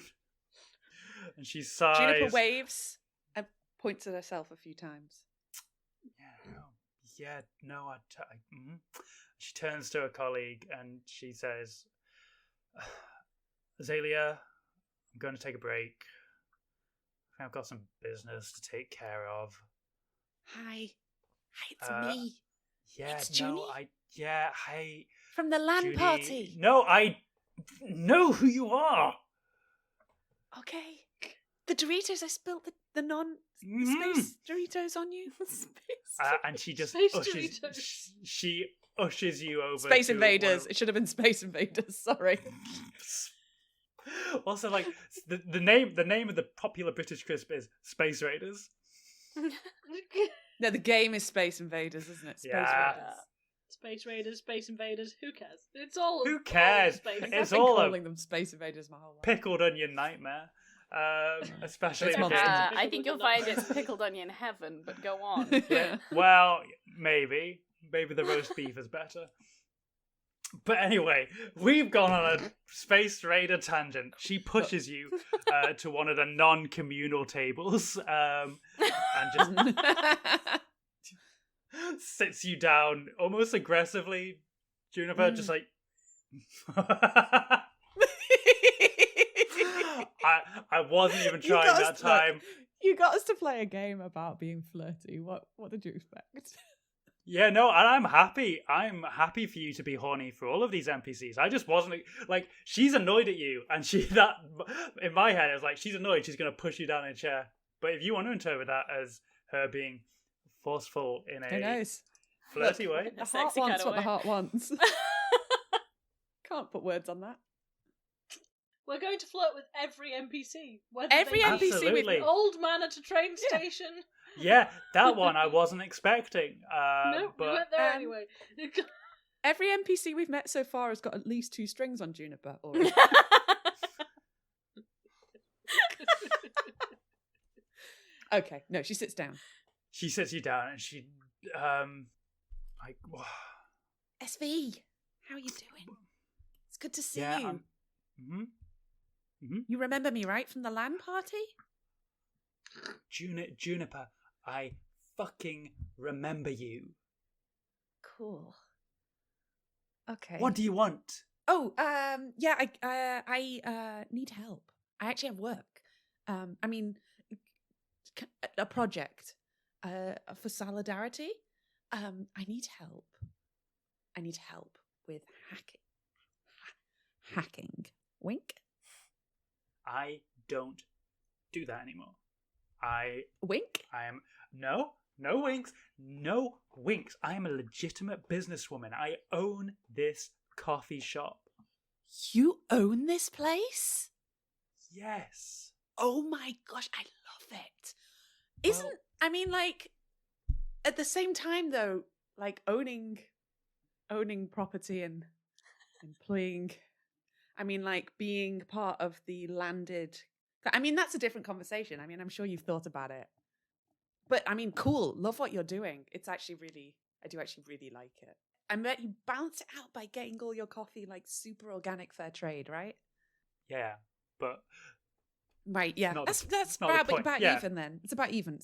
And she sighs. Juniper waves and points at herself a few times. She turns to her colleague and she says, Azalea, I'm going to take a break. I think I've got some business to take care of. Hi, it's me. Yeah, it's Junie. Hi. From the LAN Junie. party. No, I know who you are. Okay. The Doritos, I spilled the non-space Doritos on you. And she just Space ushers, Doritos. she ushers you over Space to Invaders. It should have been Space Invaders, sorry. Also, like, the name of the popular British crisp is Space Raiders. No, the game is Space Invaders, isn't it? Space Raiders. Space Raiders, Space Invaders, who cares? It's all. Who cares? All space. It's I've been all calling them Space Invaders my whole life. pickled onion nightmare. Especially It's the monsters. game. I think you'll find it's pickled onion heaven, but go on. Yeah. Well, maybe the roast beef is better. But anyway, we've gone on a Space Raider tangent. She pushes you to one of the non-communal tables and just sits you down almost aggressively. Juniper just like... I wasn't even trying that time. You got us to play a game about being flirty. What did you expect? Yeah, no, and I'm happy. I'm happy for you to be horny for all of these NPCs. I just wasn't like she's annoyed at you, and in my head I was like, she's annoyed. She's going to push you down in a chair. But if you want to interpret that as her being forceful in a flirty way, the heart wants what the heart wants. Can't put words on that. We're going to flirt with every NPC. Every NPC Absolutely. with old man at a train station. Yeah, that one I wasn't expecting. Nope, but we went there anyway. Every NPC we've met so far has got at least 2 strings on Juniper. Already. Okay, no, she sits down. She sits you down and she, like, SV, how are you doing? It's good to see yeah, you. You remember me, right, from the LAN party? Juniper, I fucking remember you. Cool. Okay. What do you want? Oh, yeah, I need help. I actually have work. I mean, a project for solidarity. I need help. I need help with hacking. Wink. I don't do that anymore. Wink? I am no winks, no winks. I am a legitimate businesswoman. I own this coffee shop. You own this place? Yes. Oh my gosh, I love it. I mean, like, at the same time though, like owning property and employing, I mean, like being part of the landed, I mean, that's a different conversation. I mean, I'm sure you've thought about it. But I mean, cool. Love what you're doing. It's actually I do actually really like it. I bet you balance it out by getting all your coffee like super organic fair trade, right? Yeah, but right, yeah. That's not about even then. It's about even.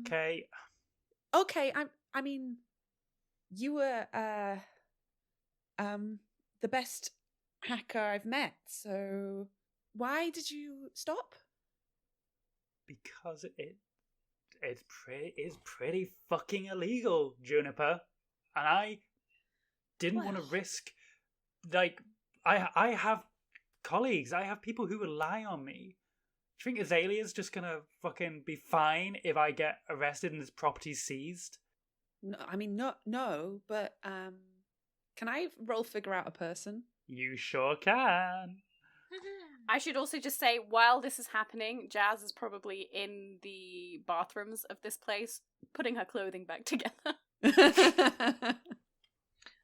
Okay. Okay, I mean, you were the best hacker I've met, so why did you stop? Because it's pretty fucking illegal, Juniper, and I didn't want to risk. Like, I have colleagues, I have people who rely on me. Do you think Azalea's just gonna fucking be fine if I get arrested and this property's seized? No, I mean, no, but can I roll figure out a person? You sure can. I should also just say, while this is happening, Jaz is probably in the bathrooms of this place, putting her clothing back together.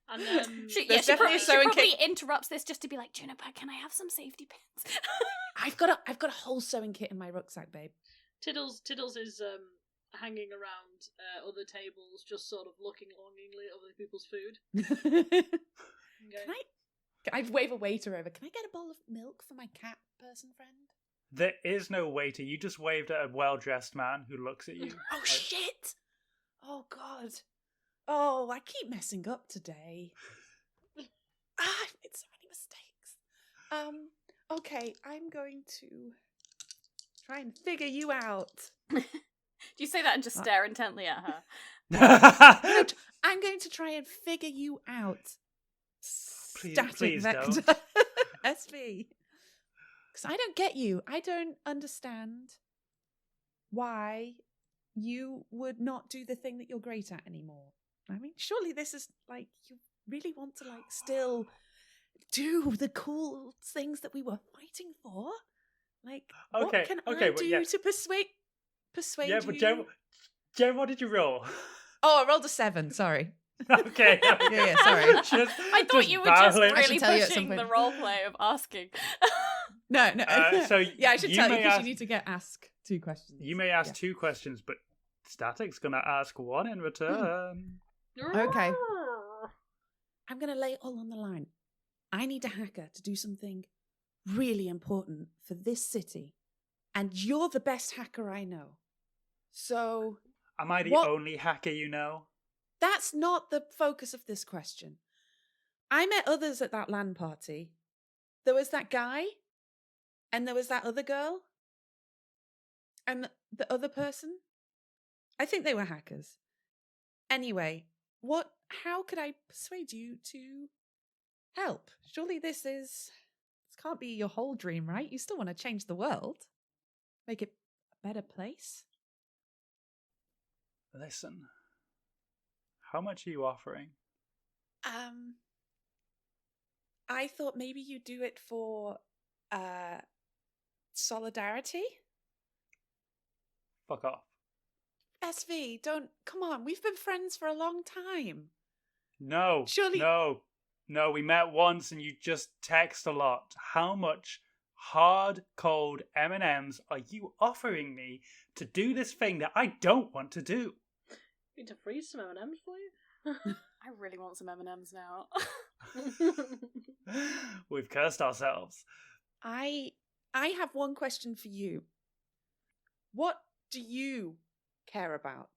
And she definitely probably interrupts this just to be like, Juniper, can I have some safety pins? I've got a whole sewing kit in my rucksack, babe. Tiddles is hanging around other tables, just sort of looking longingly at other people's food. Can I wave a waiter over? Can I get a bowl of milk for my cat person friend? There is no waiter. You just waved at a well-dressed man who looks at you. Oh, shit! Oh, God. Oh, I keep messing up today. I've made so many mistakes. Okay, I'm going to try and figure you out. Do you say that and just stare intently at her? I'm going to try and figure you out. Please vector. don't. SV. Because I don't get you. I don't understand why you would not do the thing that you're great at anymore. I mean, surely this is like, you really want to like still do the cool things that we were fighting for? Like, what can I do to persuade yeah, you? but Jen, what did you roll? Oh, I rolled a 7, sorry. Okay. Yeah, sorry. I thought you were just really tell you at some pushing the point. role play of asking. No. So yeah, I should tell you because ask, you need to ask 2 questions. You may ask 2 questions, but Static's going to ask 1 in return. Okay. I'm going to lay it all on the line. I need a hacker to do something really important for this city. And you're the best hacker I know. So... Am I the only hacker you know? That's not the focus of this question. I met others at that LAN party. There was that guy, and there was that other girl, and the other person. I think they were hackers. Anyway, how could I persuade you to help? Surely this can't be your whole dream, right? You still want to change the world. Make it a better place. Listen, how much are you offering? I thought maybe you'd do it for solidarity. Fuck off. SV, come on, we've been friends for a long time. No, surely... No, we met once and you just text a lot. How much hard, cold M&Ms are you offering me to do this thing that I don't want to do? Need to freeze some M&Ms for you? I really want some M&Ms now. We've cursed ourselves. I have one question for you. What do you care about?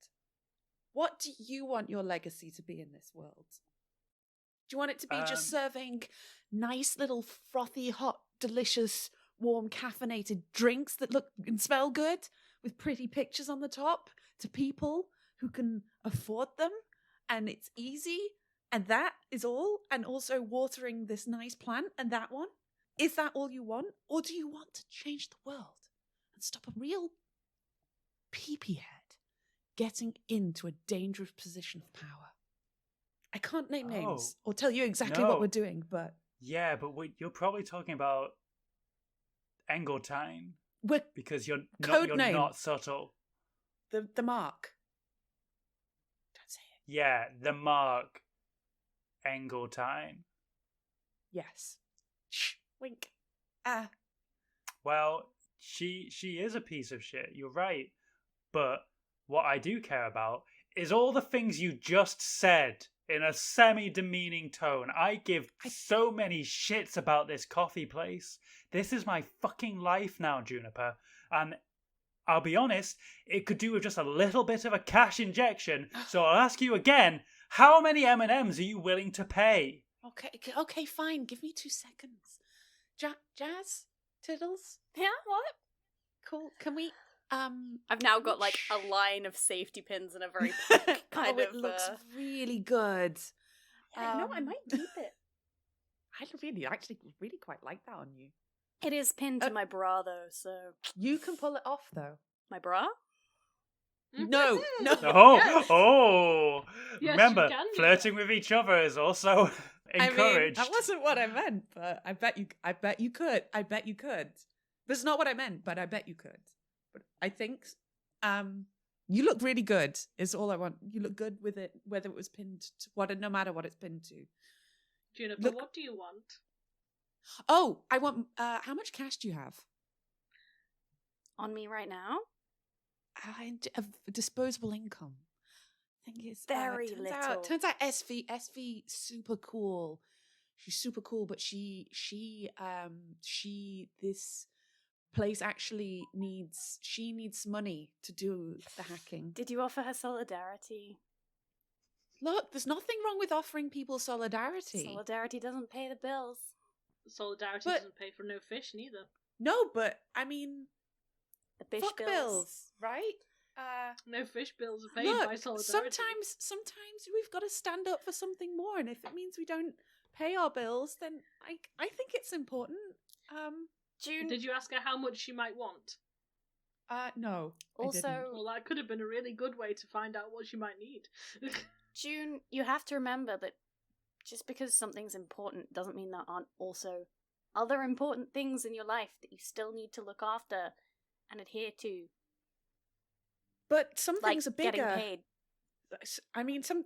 What do you want your legacy to be in this world? Do you want it to be just serving nice little frothy, hot, delicious, warm, caffeinated drinks that look and smell good with pretty pictures on the top to people who can afford them and it's easy and that is all, and also watering this nice plant and that one? Is that all you want? Or do you want to change the world and stop a real peepee head getting into a dangerous position of power? I can't name names or tell you exactly what we're doing, but... Yeah, but you're probably talking about Engeltine. Because you're not subtle. The mark. Don't say it. Yeah, the mark. Engeltine. Yes. Shh. Wink. Well, she is a piece of shit. You're right. But what I do care about is all the things you just said in a semi-demeaning tone. I give so many shits about this coffee place. This is my fucking life now, Juniper. And I'll be honest, it could do with just a little bit of a cash injection. So I'll ask you again, how many M&Ms are you willing to pay? Okay, fine. Give me 2 seconds. Jaz? Tiddles? Yeah, what? Cool. Can we... I've now got like a line of safety pins and a very pink kind of... It looks really good. Yeah, I might keep it. I actually really quite like that on you. It is pinned to my bra though, so... You can pull it off though. My bra? No. Oh! Yes, remember, flirting with each other is also encouraged. I mean, that wasn't what I meant, but I bet you could. I bet you could. That's not what I meant, but I bet you could. But I think you look really good is all I want. You look good with it, whether it was pinned to no matter what it's pinned to. Juniper, what do you want? Oh, I want how much cash do you have? On me right now? Disposable income. I think it's very little. Turns out SV super cool. She's super cool, but she this place actually needs money to do the hacking. Did you offer her solidarity? Look, there's nothing wrong with offering people solidarity. Solidarity doesn't pay the bills. Solidarity doesn't pay for no fish neither. No, but I mean, The fish fuck bills, right? No fish bills are paid Look, by solidarity. sometimes we've got to stand up for something more, and if it means we don't pay our bills, then I think it's important. June. Did you ask her how much she might want? No. I Also, didn't. Well, that could have been a really good way to find out what she might need. June, you have to remember that just because something's important doesn't mean there aren't also other important things in your life that you still need to look after and adhere to. But some Like things are bigger. getting paid. I mean, some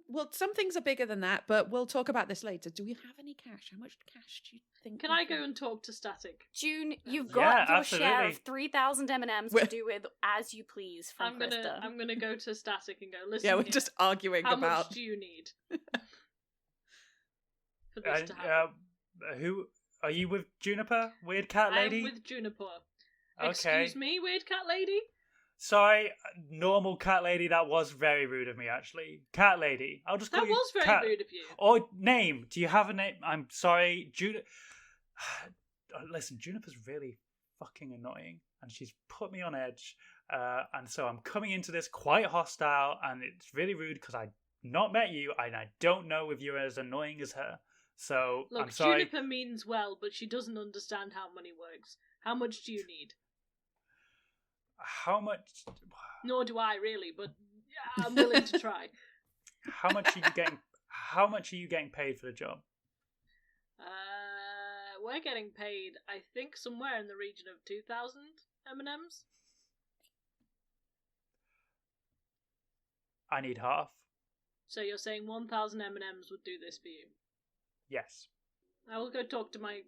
things are bigger than that, but we'll talk about this later. Do we have any cash? How much cash do you think? Can I go and talk to Static? June, you've Yeah, got your share absolutely. of 3,000 M&Ms to do with as you please from Krista. I'm gonna go to Static and go, listen. Yeah, we're here, just arguing how about. much do you need for this to happen? Who are you with? Juniper, weird cat lady. I'm with Juniper. Okay. Excuse me, weird cat lady. Sorry, normal cat lady. That was very rude of me, actually. Cat lady. I'll just call That you was very cat. rude of you. Or name. Do you have a name? I'm sorry, Listen, Juniper's really fucking annoying, and she's put me on edge. And so I'm coming into this quite hostile, and it's really rude because I've not met you, and I don't know if you're as annoying as her. So Look, I'm sorry. Juniper means well, but she doesn't understand how money works. How much do you need? How much? Nor do I really, but yeah, I'm willing to try. How much are you getting? How much are you getting paid for the job? We're getting paid, I think, somewhere in the region of 2,000 M&Ms. I need half. So you're saying 1,000 M&Ms would do this for you? Yes. I will go talk to my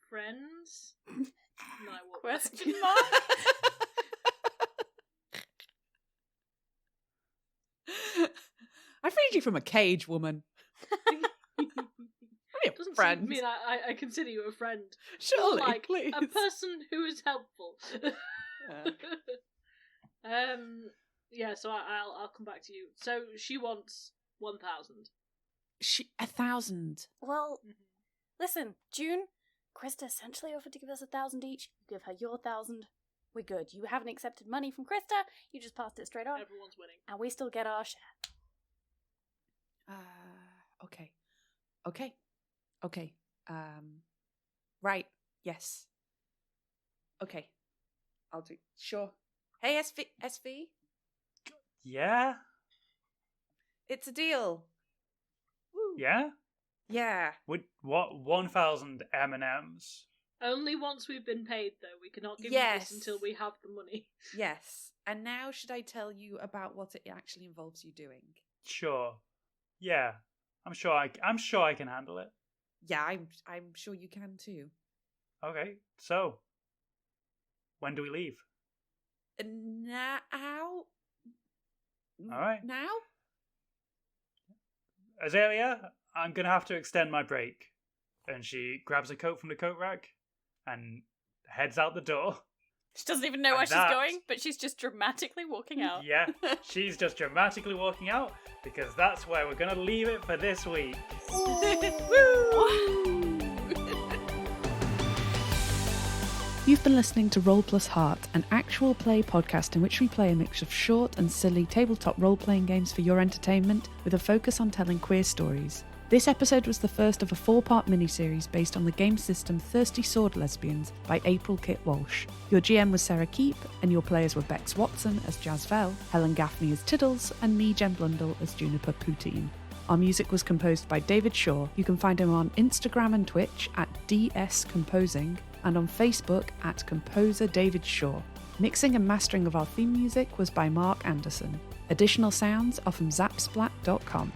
friends. And then I walk back. Question mark? I freed you from a cage, woman. Doesn't friend. seem to me that I consider you a friend. Surely, Like please. a person who is helpful. Yeah. Yeah. So I'll come back to you. So she wants 1,000. 1,000. Well, listen, June, Krista essentially offered to give us 1,000 each. You give her your 1,000. We're good. You haven't accepted money from Krista. You just passed it straight on. Everyone's winning. And we still get our share. Okay. Right. Yes. Okay. I'll do. Sure. Hey, SV. Yeah. It's a deal. Woo. Yeah. Yeah. With what? 1,000 M&Ms. Only once we've been paid, though. We cannot give Yes. you this until we have the money. Yes. And now should I tell you about what it actually involves you doing? Sure. Yeah. I'm sure I can handle it. Yeah, I'm sure you can too. Okay. So, when do we leave? Now? All right. Now? Azalea, I'm gonna have to extend my break. And she grabs a coat from the coat rack and heads out the door. She doesn't even know where she's going, but she's just dramatically walking out. Yeah, she's just dramatically walking out because that's where we're gonna leave it for this week. You've been listening to Roll Plus Heart, an actual play podcast in which we play a mix of short and silly tabletop role-playing games for your entertainment with a focus on telling queer stories. This episode was the first of a 4-part miniseries based on the game system Thirsty Sword Lesbians by April Kit Walsh. Your GM was Sara, and your players were Becs Watson as Jaz Vell, Helen Gaffney as Tiddles, and me, Jen Blundell, as Juniper Poutine. Our music was composed by David Shaw. You can find him on Instagram and Twitch at DS Composing, and on Facebook at Composer David Shaw. Mixing and mastering of our theme music was by Mark Anderson. Additional sounds are from zapsplat.com.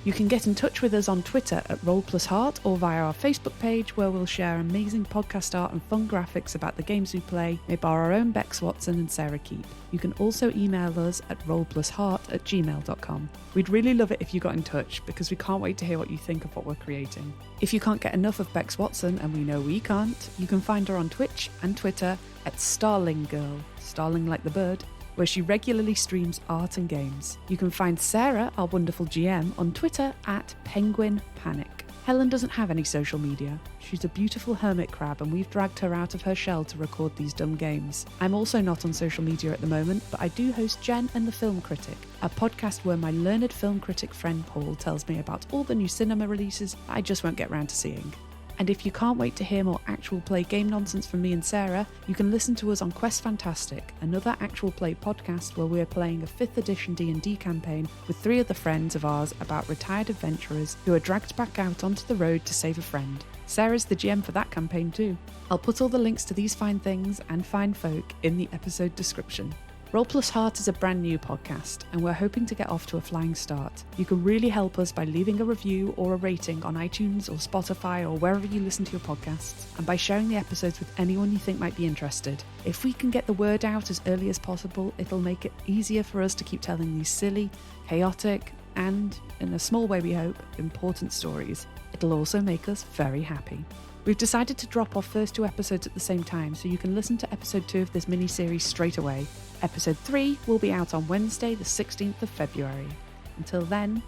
You can get in touch with us on Twitter at Roll+Heart or via our Facebook page, where we'll share amazing podcast art and fun graphics about the games we play, made by our own Becs Watson and Sara Keep. You can also email us at rollplusheart@gmail.com. We'd really love it if you got in touch, because we can't wait to hear what you think of what we're creating. If you can't get enough of Becs Watson, and we know we can't, you can find her on Twitch and Twitter at Starling Girl, starling like the bird, where she regularly streams art and games. You can find Sara, our wonderful GM, on Twitter at Penguin Panic. Helen doesn't have any social media. She's a beautiful hermit crab, and we've dragged her out of her shell to record these dumb games. I'm also not on social media at the moment, but I do host Jen and the Film Critic, a podcast where my learned film critic friend Paul tells me about all the new cinema releases that I just won't get round to seeing. And if you can't wait to hear more actual play game nonsense from me and Sara, you can listen to us on Quest Fantastic, another actual play podcast where we're playing a 5th edition D&D campaign with 3 other friends of ours about retired adventurers who are dragged back out onto the road to save a friend. Sara's the GM for that campaign too. I'll put all the links to these fine things and fine folk in the episode description. Roll+Heart is a brand new podcast, and we're hoping to get off to a flying start. You can really help us by leaving a review or a rating on iTunes or Spotify or wherever you listen to your podcasts, and by sharing the episodes with anyone you think might be interested. If we can get the word out as early as possible, it'll make it easier for us to keep telling these silly, chaotic, and, in a small way we hope, important stories. It'll also make us very happy. We've decided to drop our first 2 episodes at the same time, so you can listen to episode 2 of this mini-series straight away. Episode 3 will be out on Wednesday, the 16th of February. Until then,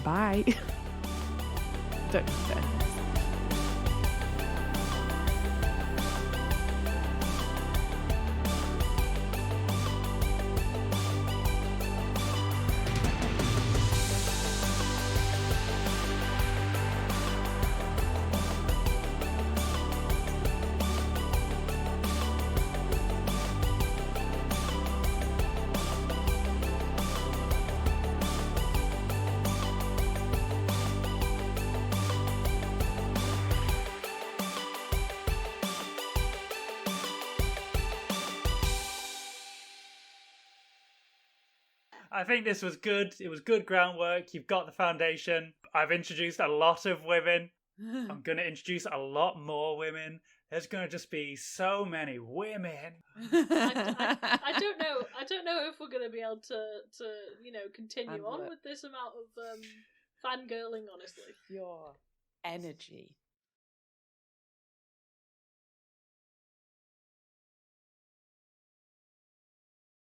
bye. Don't do that. I think this was good. It was good groundwork. You've got the foundation. I've introduced a lot of women. I'm going to introduce a lot more women. There's going to just be so many women. I don't know. I don't know if we're going to be able to continue on with this amount of fangirling. Honestly, your energy